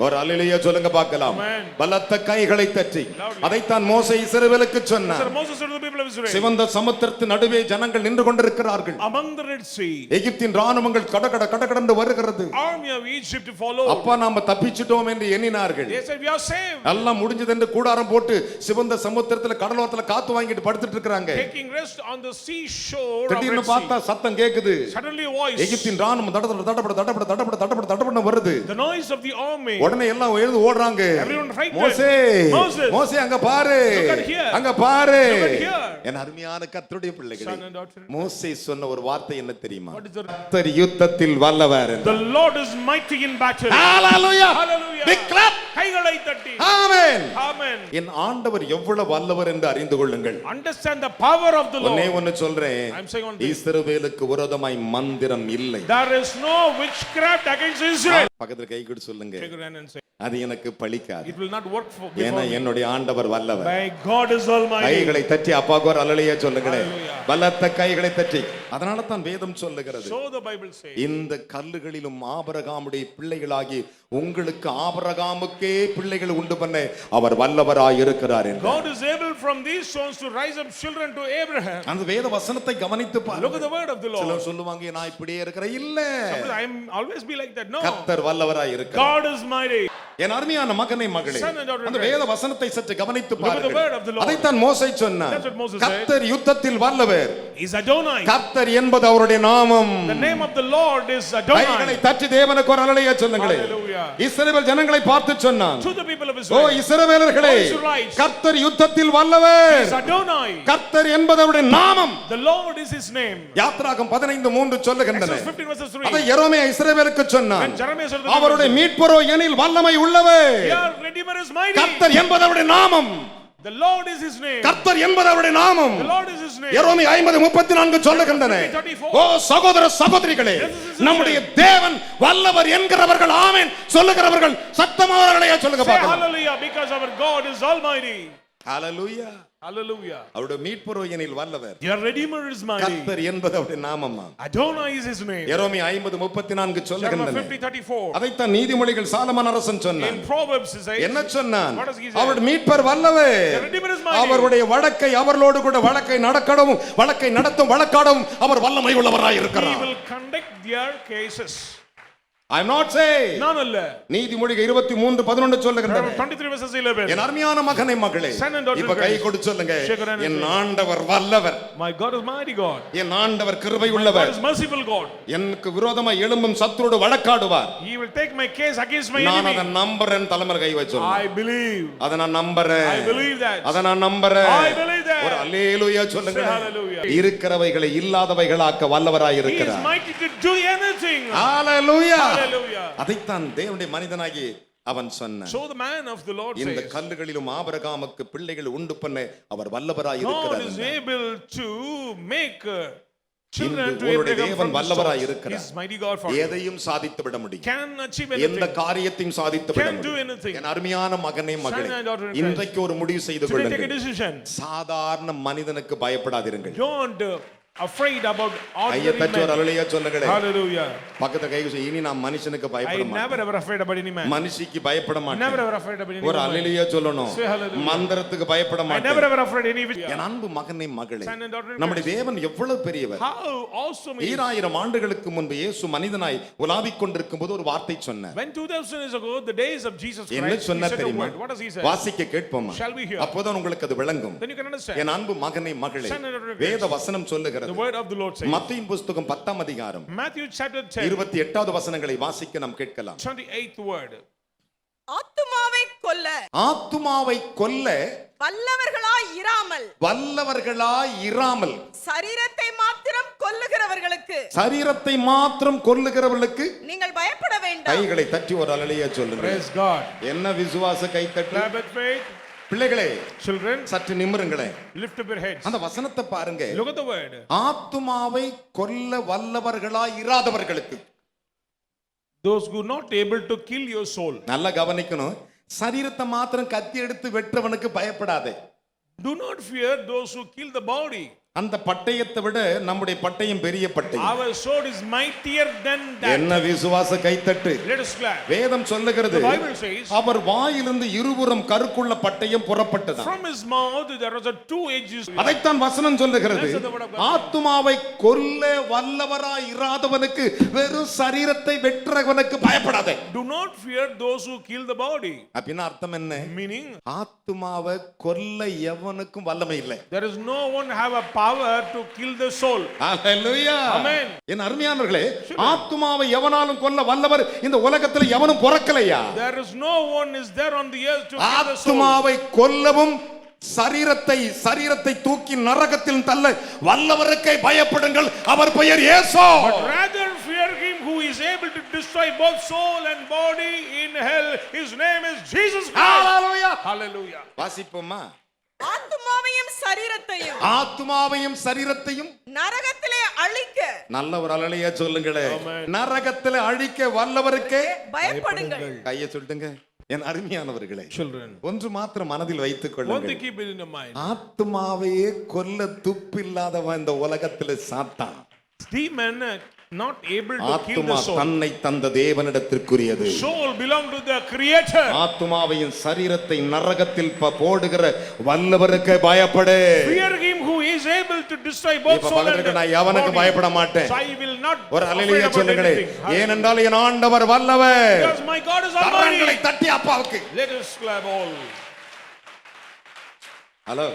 ஒரு அல்லேலூயா சொல்லுங்க பார்க்கலாம். Amen. பலத்த கைகளை தட்டி Loudly. அதைத்தான் மோசே இஸ்ரவேலுக்கு சொன்னார். Sir Moses said to the people of Israel, சிவந்த சமுத்திரத்தின் நடுவே ஜனங்கள் நின்று கொண்டிருக்கிறார்கள். among the Red Sea, எகிப்தின் ராணுவங்கள் கடகடன்னு வருகிறது. army of Egypt followed. அப்பா நாம தப்பிச்சிட்டோம் என்று எண்ணினார்கள். They said, we are saved. எல்லாம் முடிஞ்சது என்று கூடாரம் போட்டு சிவந்த சமுத்திரத்துல கடலோரத்துல காத்து வாங்கிட்டு படுத்துட்டு இருக்காங்க. Taking rest on the seashore of திடீர்னு Red பார்த்தா Sea. சத்தம் கேக்குது. Suddenly a voice. எகிப்தின் ராணுவம் தடபட வருது. The noise of the army. உடனே எல்லாம் எழுந்து ஓடுறாங்க. Everyone frightened. மோசே, Moses. மோசே அங்க பாரு, Look at here. அங்க பாரு. Look at here. என் அருமையான கர்த்தருடைய Son பிள்ளைகளே, and daughter. மோசே சொன்ன ஒரு வார்த்தை என்ன தெரியுமா? What is the கர்த்தர் யுத்தத்தில் வல்லவர். The Lord is mighty in battle. Hallelujah. Hallelujah. Big clap. கைகளை தட்டி. ஆமென். Amen. என் ஆண்டவர் எவ்வளவு வல்லவர் என்று அறிந்து கொள்ளுங்கள். Understand the power of the ஒண்ணே Lord. ஒன்னு சொல்றேன், I'm saying one thing. இஸ்ரவேலுக்கு விரோதமாய் மந்திரம் இல்லை. There is no witchcraft against Israel. பக்கத்துல கை கொடு சொல்லுங்க, Take your hand and say, அது எனக்கு பலிக்காது. it will not work for ஏன்னா before me. என்னுடைய ஆண்டவர் வல்லவர். My God is almighty. கைகளை தட்டி அப்பாகோர் அல்லலையே சொல்லுங்களேன். Hallelujah. பலத்த கைகளை தட்டி. அதனால தான் வேதம் சொல்லுகிறது, So the Bible says, இந்த கல்லுகளிலும் ஆபிரகாமுடைய பிள்ளைகளாகி உங்களுக்கு ஆபிரகாமுக்கே பிள்ளைகள் உண்டு பண்ண அவர் வல்லவராய் இருக்கிறார் என்று. God is able from these stones to rise up children to Abraham. அந்த வேத வசனத்தை கவனித்து Look at பாருங்க. the word of the Lord. சிலர் சொல்லுவாங்க நான் இப்படியே இருக்கிறேன். இல்ல, Sometimes I am always be like that. No. கர்த்தர் வல்லவராய் இருக்கிறார். God is mighty. என் அருமையான மகனே மகளே, Son and daughter in அந்த Christ. வேத வசனத்தை சற்று கவனித்து Look at the word of the பாருங்கள். Lord. அதைத்தான் மோசே சொன்னார். That's what Moses said. கர்த்தர் யுத்தத்தில் வல்லவர். Is Adonai. கர்த்தர் என்பது அவருடைய நாமம். The name of the Lord is Adonai. கைகளை தட்டி தேவனுக்கு ஒரு அல்லேலூயா சொல்லுங்களே. Hallelujah. இஸ்ரவேல் ஜனங்களை பார்த்து சொன்னான், To the people of O Israel. இஸ்ரவேலர்களே, O Israelites. கர்த்தர் யுத்தத்தில் வல்லவர். Is Adonai. கர்த்தர் என்பது அவருடைய நாமம். The Lord is his name. யாத்திராகமம் 15:3 சொல்லுகின்றன. Exodus 15 verses 3. அதை எரேமியா இஸ்ரவேலுக்கு சொன்னான். When Jeremiah said to the அவருடைய people, மீட்பரோ எனில் வல்லமை உள்ளவர். your Redeemer is mighty. கர்த்தர் என்பது அவருடைய நாமம். The Lord is his name. கர்த்தர் என்பது அவருடைய நாமம். The Lord is his name. எரேமியா 50:34 சொல்லுகின்றன. 34. ஓ சகோதர சகோதரிகளே, நம்முடைய தேவன் வல்லவர் என்கிறவர்கள் ஆமென் சொல்லுகிறவர்கள் சத்தமாக அல்லேலூயா சொல்லுங்க Say பார்க்கலாம். hallelujah, because our God is almighty. Hallelujah. Hallelujah. அவருடைய மீட்பரோ எனில் வல்லவர். Your Redeemer is mighty. கர்த்தர் என்பது அவருடைய நாமமா. Adonai is his name. Jeremiah 50:34 Jeremiah சொல்லுகின்றன. 50:34. அதைத்தான் நீதிமொழிகள் சாலமோன் அரசன் சொன்னான். In Proverbs it says, என்ன சொன்னான்? What does he say? அவருடைய மீட்பர் வல்லவர். The Redeemer is mighty. அவருடைய வழக்கை அவர்களோடு கூட வழக்கை நடக்கடவும் வழக்கை நடத்தும் வழக்காடவும் அவர் வல்லமை உள்ளவராய் He இருக்கிறார். will conduct their cases. I am not saying. நான் அல்ல. நீதிமொழிகள் 23:11 சொல்லுகின்றன. 23 verses 11. என் அருமையான மகனே மகளே, Son and daughter இப்ப in கை Christ. கொடு சொல்லுங்க, Shake your hand and N say, ஆண்டவர் வல்லவர். My God is mighty God. என் ஆண்டவர் கிருபை God உள்ளவர். is merciful God. எனக்கு விரோதமாய் எழும்பும் சத்துருவோடு வழக்காடுவார். He will take my case against my நான் enemy. அதை நம்புறேன். தலைமையில் கை வச்சு I believe. அதை நான் நம்புறேன். I believe that. அதை நான் நம்புறேன். I believe that. ஒரு அல்லேலூயா சொல்லுங்க. Say hallelujah. இருக்கிறவைகளை இல்லாதவைகளாக்க வல்லவராய் He is இருக்கிறார். mighty to do anything. Hallelujah. Hallelujah. அதைத்தான் தேவனுடைய மனிதனாகி அவன் சொன்னான். So the man of the Lord இந்த says, கல்லுகளிலும் ஆபிரகாமுக்கு பிள்ளைகள் உண்டு பண்ண அவர் வல்லவராய் God இருக்கிறார். is able to make children இன்று to உன்னுடைய Abraham தேவன் from the வல்லவராய் stones. இருக்கிறார். He is mighty God for you. எதையும் சாதித்து விட முடியும். Can achieve எந்த anything. காரியத்தையும் சாதித்து விட Can do முடியும். anything. என் அருமையான மகனே மகளே, Son and daughter in Christ. இன்றைக்கு ஒரு முடிவு செய்து Today take a கொள்ளுங்கள். decision. சாதாரண மனிதனுக்கு பயப்படாதீர்கள். Don't afraid about ஐயா ordinary தட்டி ஒரு men. அல்லேலூயா சொல்லுங்களே. Hallelujah. பக்கத்துல கை வச்சு, இனி நான் மனுஷனுக்கு I பயப்பட never மாட்டேன், ever afraid about any man. மனுஷிக்கு பயப்பட Never மாட்டேன். ever afraid about any ஒரு woman. அல்லேலூயா சொல்லணும். Say hallelujah. மந்திரத்துக்கு பயப்பட I never மாட்டேன். ever afraid any witch. என் அன்பு மகனே மகளே, Son and daughter in நம்முடைய Christ. தேவன் எவ்வளவு பெரியவர். How awesome he is. 2000 ஆண்டுகளுக்கு முன்பு இயேசு மனிதனாய் உலாவிக் கொண்டிருக்கும் போது ஒரு வார்த்தை சொன்னார். When 2000 years ago, the days of Jesus என்ன Christ, he சொன்னார் said a தெரியுமா? word. What does he say? வாசிக்க கேட்போமா? Shall we hear? அப்போதான் உங்களுக்கு அது விளங்கும். Then you can understand. என் அன்பு மகனே மகளே, Son and daughter in Christ. வேத வசனம் The சொல்லுகிறது. word of the Lord says. மத்தேயு புஸ்தகம் 10ஆம் அதிகாரம் Matthew chapter 10, 28வது வசனங்களை வாசிக்க நாம் கேட்கலாம். 28th word. ஆத்துமாவை கொல்ல ஆத்துமாவை கொல்ல வல்லவர்களாய் இராமல் வல்லவர்களாய் இராமல் சரீரத்தை மாத்திரம் கொல்லுகிறவர்களுக்கு சரீரத்தை மாத்திரம் கொல்லுகிறவர்களுக்கு நீங்கள் பயப்பட வேண்டாம். கைகளை தட்டி ஒரு அல்லேலூயா சொல்லுங்க. Praise God. என்ன விசுவாச கை தட்டு. Clap with faith. பிள்ளைகளே Children, சற்று நிமிருங்களே. lift up your heads. அந்த வசனத்தை பாருங்க. Look at the word. ஆத்துமாவை கொல்ல வல்லவர்களாய் இராதவர்களுக்கு. Those who are not able to kill your soul. நல்லா கவனிக்கணும். சரீரத்தை மாத்திரம் கத்தி எடுத்து வெற்றவனுக்கு பயப்படாதே. Do not fear those who kill the body. அந்த பட்டயத்தை விட நம்முடைய பட்டயம் பெரிய பட்டயம். Our sword is mightier than that. என்ன விசுவாச கைத்தட்டு. Let us clap. வேதம் சொல்லுகிறது, The Bible says, அவர் வாயிலிருந்து இருபுறம் கருக்குள்ள பட்டயம் புறப்பட்டது. from his mouth there was a two edges. அதைத்தான் வசனம் சொல்லுகிறது. That's the word of God. ஆத்துமாவை கொல்ல வல்லவராய் இராதவனுக்கு, வெறும் சரீரத்தை வெற்றவனுக்கு பயப்படாதே. Do not fear those who kill the body. அப்படின்னா அர்த்தம் என்ன? Meaning, ஆத்துமாவை கொல்ல எவனுக்கும் வல்லமை இல்லை. there is no one have a power to kill the soul. Hallelujah. Amen. என் அருமையானவர்களே, ஆத்துமாவை எவனாலும் கொல்ல வல்லவர் இந்த உலகத்தில் எவனும் பிறக்கலையா? There is no one is there on the earth to kill the soul. ஆத்துமாவை கொல்லவும் சரீரத்தை தூக்கி நரகத்தில் தள்ள வல்லவருக்கே பயப்படுங்கள், அவர் பெயர் இயேசு. But rather fear him who is able to destroy both soul and body in hell. His name is Jesus Christ. Hallelujah. Hallelujah. வாசிப்போமா? ஆத்துமாவையும் சரீரத்தையும் ஆத்துமாவையும் சரீரத்தையும் நரகத்திலே அழிக்க நல்ல ஒரு அல்லேலூயா சொல்லுங்களே. Amen. நரகத்தில் அழிக்க வல்லவருக்கே பயப்படுங்கள். கையை சொல்லுங்க. என் அருமையானவர்களே, Children, ஒன்று மாத்திரம் மனதில் வைத்துக் one thing கொள்ளுங்கள். keep it in your mind. ஆத்துமாவையே கொல்ல துப்பில்லாதவன் இந்த உலகத்தில் சாத்தான். Demon not able to kill ஆத்துமா the soul. தன்னை தந்த தேவனிடத்திற்குரியது. Soul belong to the creator. ஆத்துமாவையும் சரீரத்தை நரகத்தில் போடுகிற வல்லவருக்கு பயப்படு. Fear him who is able to destroy both இப்ப soul பக்கத்துல and நான் எவனுக்கு body. பயப்பட மாட்டேன். So I will not ஒரு afraid அல்லேலூயா about சொல்லுங்களே. anything. ஏனென்றால் என் ஆண்டவர் வல்லவர். Because my God is கரங்களை almighty. தட்டி அப்பாவுக்கு. Let us clap all. Hello,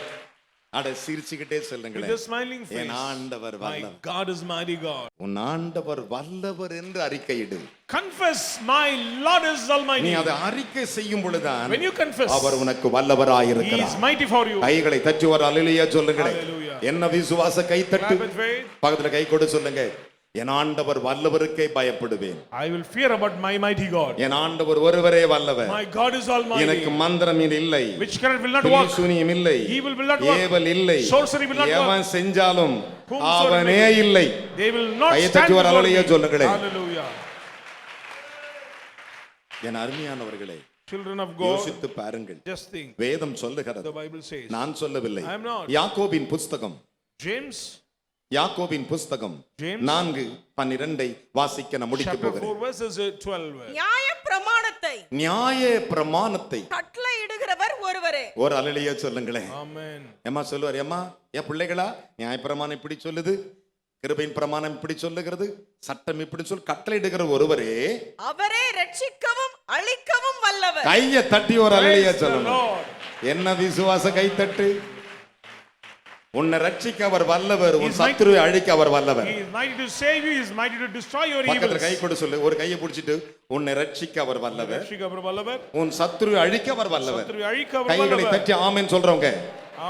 அட சிரிச்சுக்கிட்டே சொல்லுங்களே. With a smiling face. என் ஆண்டவர் My வல்லவர். God is mighty God. உன் ஆண்டவர் வல்லவர் என்று அறிக்கையிடு. Confess my Lord is நீ almighty. அதை அறிக்கை செய்யும் பொழுதுதான் When you confess, அவர் உனக்கு he வல்லவராயிருக்கிறார். is mighty for you. கைகளை தட்டி ஒரு அல்லேலூயா சொல்லுங்களே. Hallelujah. என்ன விசுவாச கை தட்டு. Clap with faith. பக்கத்துல கை கொடு சொல்லுங்க. என் ஆண்டவர் வல்லவருக்கே பயப்படுவேன். I will fear about my mighty God. என் ஆண்டவர் ஒருவரே வல்லவர். My God is எனக்கு almighty. மந்திரம் இல்லை, Witchcraft will not Billy work. சூனியம் இல்லை, Evil will not work. ஏவல் இல்லை, Sorcery will not work. எவன் செஞ்சாலும் Whomsoever அவனே may- இல்லை. They will not கையை stand தட்டி ஒரு before அல்லேலூயா me. சொல்லுங்களே. Hallelujah. என் அருமையானவர்களே, Children of God, யோசித்து பாருங்கள். just think. வேதம் சொல்லுகிறது, The Bible says. நான் சொல்லவில்லை. I am not. யாக்கோபின் புஸ்தகம் James யாக்கோபின் புஸ்தகம் James 4:12 வாசிக்க நான் முடிக்க chapter 4 போகிறேன். verses 12. நியாய பிரமாணத்தை நியாய பிரமாணத்தை கட்டளையிடுகிறவர் ஒருவரே. ஒரு அல்லேலூயா சொல்லுங்களே. Amen. ஏமா சொல்லுவார், ஏமா என் பிள்ளைகளா, நியாய பிரமாணம் இப்படி சொல்லுது, கிருபையின் பிரமாணம் இப்படி சொல்லுகிறது, சட்டம் இப்படி சொல்லி கட்டளையிடுகிற ஒருவரே, அவரே ரட்சிக்கவும் அழிக்கவும் வல்லவர். கையை தட்டி ஒரு அல்லேலூயா Praise the சொல்லணும். Lord. என்ன விசுவாச கை தட்டு. உன்னை ரட்சிக்க அவர் வல்லவர், உன் He is mighty. சத்துருவை அழிக்க அவர் வல்லவர். He is mighty to save you. He is mighty to destroy your பக்கத்துல evils. கை கொடு சொல்லு. ஒரு கையை பிடிச்சிட்டு, உன்னை ரட்சிக்க அவர் வல்லவர், ரட்சிக்கவர் வல்லவர். உன் சத்துருவை அழிக்க அவர் வல்லவர். சத்துருவை அழிக்கவர் கைகளை வல்லவர். தட்டி ஆமென் சொல்றவங்க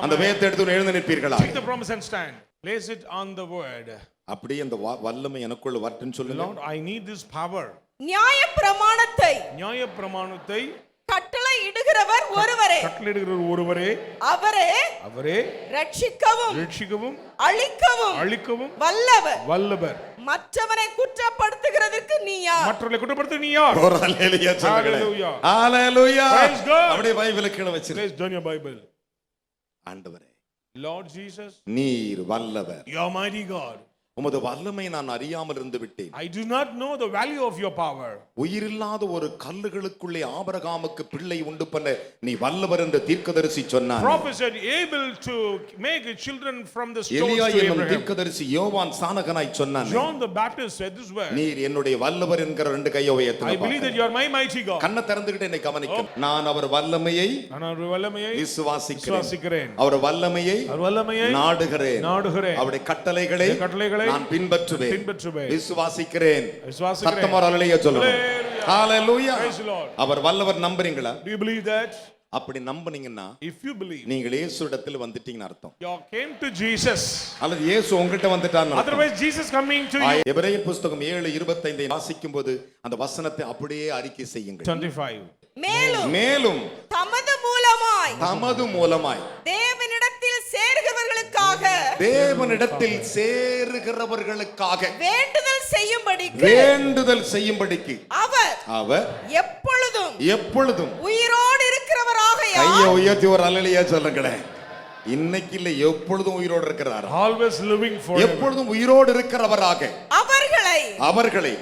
அந்த வேதத்தை எடுத்து எழுந்து நிற்பீர்களா? Take the promise and stand. Place it on the word. அப்படியே அந்த வல்லமை எனக்குள்ள வரட்டுன்னு சொல்லுங்க. Lord, I need this power. நியாய பிரமாணத்தை நியாய பிரமாணத்தை கட்டளையிடுகிறவர் ஒருவரே. கட்டளையிடுகிற ஒருவரே, அவரே ரட்சிக்கவும் ரட்சிக்கவும் அழிக்கவும் வல்லவர். வல்லவர். மற்றவனை குற்றப்படுத்துகிறதற்கு நீ யார்? மற்றவர்களை குற்றப்படுத்த நீ யார்? ஒரு அல்லேலூயா சொல்லுங்க. Hallelujah. ஹalleluya. Praise God. அப்படியே பைபிளை கீழ வச்சிரு. Place down your Bible. ஆண்டவரே, Lord Jesus, நீர் வல்லவர். you are mighty God. உமது வல்லமை நான் அறியாமல் இருந்து விட்டேன். I do not know the value of your power. உயிரில்லாத ஒரு கல்லுகளுக்குள்ளே ஆபிரகாமுக்கு பிள்ளை உண்டு பண்ண நீ வல்லவர் என்று தீர்க்கதரிசி சொன்னார். Prophet said, able to make children from the stones எலியா to என்னும் Abraham. தீர்க்கதரிசி யோவான் சானகனாய் சொன்னான். John the Baptist said this word. நீர் என்னுடைய வல்லவர் என்கிற ரெண்டு கையை I உயர்த்துங்க. believe that you are my mighty God. கண்ணை திறந்துகிட்டு என்னை கவனிக்கும். நான் அவர் வல்லமையை விசுவாசிக்கிறேன். அவர் வல்லமையை நாடுகிறேன். அவருடைய கட்டளைகளை நான் பின்பற்றுவேன். விசுவாசிக்கிறேன். சத்தமா அல்லேலூயா சொல்லுங்க. ஹalleluya. அவர் வல்லவர் நம்புறீங்களா? Do you believe that? அப்படி நம்புனீங்கன்னா If you believe, நீங்கள் இயேசுவிடத்தில் வந்துட்டீங்கன்னு அர்த்தம். you came to Jesus. அல்லது இயேசு உங்ககிட்ட வந்துட்டார்னு அர்த்தம். Otherwise Jesus coming to you. எபிரேயர் புத்தகம் 7:25 வாசிக்கும்போது அந்த வசனத்தை அப்படியே அறிக்கை செய்யுங்கள். 25. மேலும் தமது மூலமாய் தேவனிடத்தில் சேருகிறவர்களுக்காக வேண்டுதல் செய்யும்படிக்கு அவர் எப்பொழுதும் உயிரோடு இருக்கிறவராக கையை உயர்த்தி ஒரு அல்லேலூயா சொல்லுங்களேன். இன்னைக்கு இல்ல, எப்பொழுதும் உயிரோடு இருக்கிறார். Always living forever. எப்பொழுதும் உயிரோடு இருக்கிறவராக அவர்களை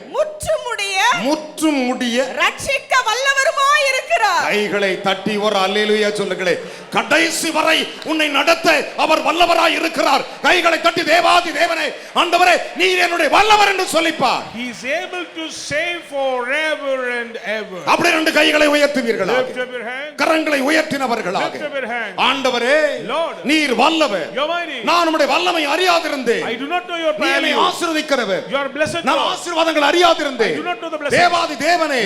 முற்றும் முடிய ரட்சிக்க வல்லவருமாய் இருக்கிறார். கைகளை தட்டி ஒரு அல்லேலூயா சொல்லுங்களேன். கடைசி வரை உன்னை நடத்த அவர் வல்லவராய் இருக்கிறார். கைகளை தட்டி தேவாதி தேவனே, ஆண்டவரே நீர் என்னுடைய வல்லவர் என்று சொல்லிப்பார். He is able to save forever and ever. அப்படி ரெண்டு கைகளை உயர்த்துவீர்களா? Lift up your hands. கரங்களை உயர்த்தினவர்களாக, Lift up your hands. ஆண்டவரே நீர் வல்லவர். You are mighty. நான் உம்முடைய வல்லமை அறியாதிருந்தேன். I do not know your power. நீ ஆசீர்வதிக்கிறவர். You are blessed. நான் ஆசீர்வாதங்கள் அறியாதிருந்தேன். I do not know the blessing. தேவாதி தேவனே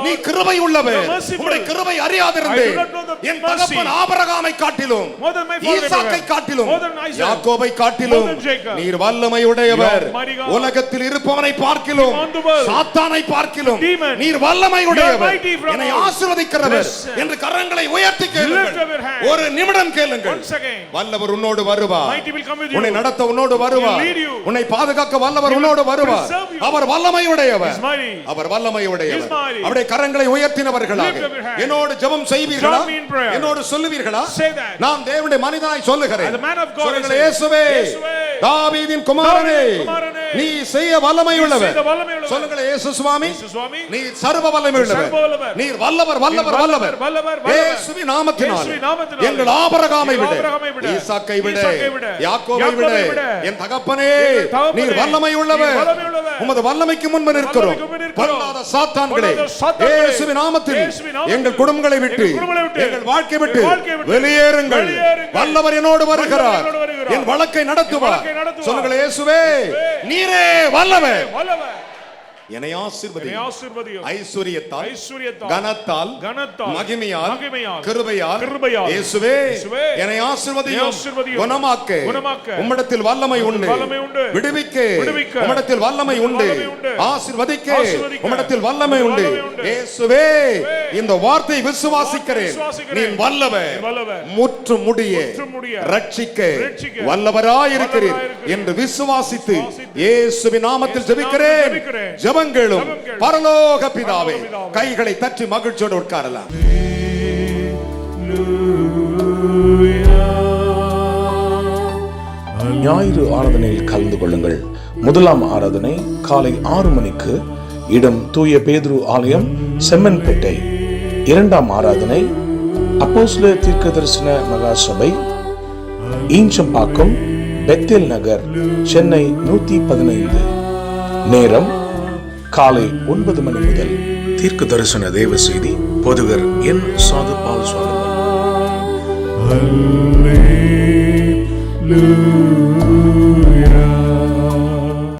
நீ கிருபை உள்ளவர். உம்முடைய கிருபை அறியாதிருந்தேன். என் தகப்பன் ஆபிரகாமை காட்டிலும் ஈசாக்கை காட்டிலும் யாக்கோபை காட்டிலும் நீர் வல்லமையுடையவர். உலகத்தில் இருப்பவனை பார்க்கிலும் சாத்தானை பார்க்கிலும் நீர் வல்லமையுடையவர். என்னை ஆசீர்வதிக்கிறவர் என்று கரங்களை உயர்த்தி கேளுங்கள். ஒரு நிமிடம் கேளுங்கள். வல்லவர் உன்னோடு வருவார். உன்னை நடத்த உன்னோடு வருவார். உன்னை பாதுகாக்க வல்லவர் உன்னோடு வருவார். அவர் வல்லமையுடையவர். அவர் வல்லமையுடையவர். அவருடைய கரங்களை உயர்த்தினவர்களாக என்னோடு ஜெபம் செய்வீர்களா? என்னோடு சொல்லுவீர்களா? நான் தேவனுடைய மனிதனாய் சொல்லுகிறேன். சொல்லுங்கள், இயேசுவே தாவீதின் குமாரனே நீ செய்ய வல்லமையுள்ளவர். சொல்லுங்கள், இயேசு சுவாமி நீ சர்வ வல்லமையுள்ளவர். நீர் வல்லவர் வல்லவர் வல்லவர். இயேசுவின் நாமத்தினால் எங்கள் ஆபிரகாமை விட, ஈசாக்கை விட, யாக்கோபை விட என் தகப்பனே நீர் வல்லமையுள்ளவர். உமது வல்லமைக்கு முன்பு நிற்கிறோம். பொல்லாத சாத்தான்களே இயேசுவின் நாமத்தில் எங்கள் குடும்பங்களை விட்டு எங்கள் வாழ்க்கை விட்டு வெளியேறுங்கள். வல்லவர் என்னோடு வருகிறார். என் வழக்கை நடத்துவார். சொல்லுங்கள், இயேசுவே நீரே வல்லவர். என்னை ஆசீர்வதியும். ஐஸ்வரியத்தால் கனத்தால் மகிமையால் கிருபையால் இயேசுவே என்னை ஆசீர்வதியும். குணமாக்க உம்மிடத்தில் வல்லமை உண்டு. விடுவிக்க உம்மிடத்தில் வல்லமை உண்டு. ஆசீர்வதிக்க உம்மிடத்தில் வல்லமை உண்டு. இயேசுவே இந்த வார்த்தை விசுவாசிக்கிறேன். நீ வல்லவர், முற்று முடிய ரட்சிக்க வல்லவராய் இருக்கிறீர் என்று விசுவாசித்து இயேசுவின் நாமத்தில் ஜெபிக்கிறேன். ஜெபங்களும் பரலோக பிதாவே. கைகளை தட்டி மகிழ்ச்சியோடு உட்காரலாம். ஞாயிறு ஆராதனையில் கலந்து கொள்ளுங்கள். முதலாம் ஆராதனை காலை 6 மணிக்கு, இடம் தூய பேதுரு ஆலயம், செம்மன்பேட்டை. இரண்டாம் ஆராதனை அப்போஸ்தலர் தீர்க்கதரிசன மகா சபை, ஈஞ்சம்பாக்கம், பெத்தேல் நகர், சென்னை 115. நேரம் காலை 9 மணி முதல். தீர்க்க தரிசன தேவ செய்தி போதகர் என் சாது பால் சுவாமி.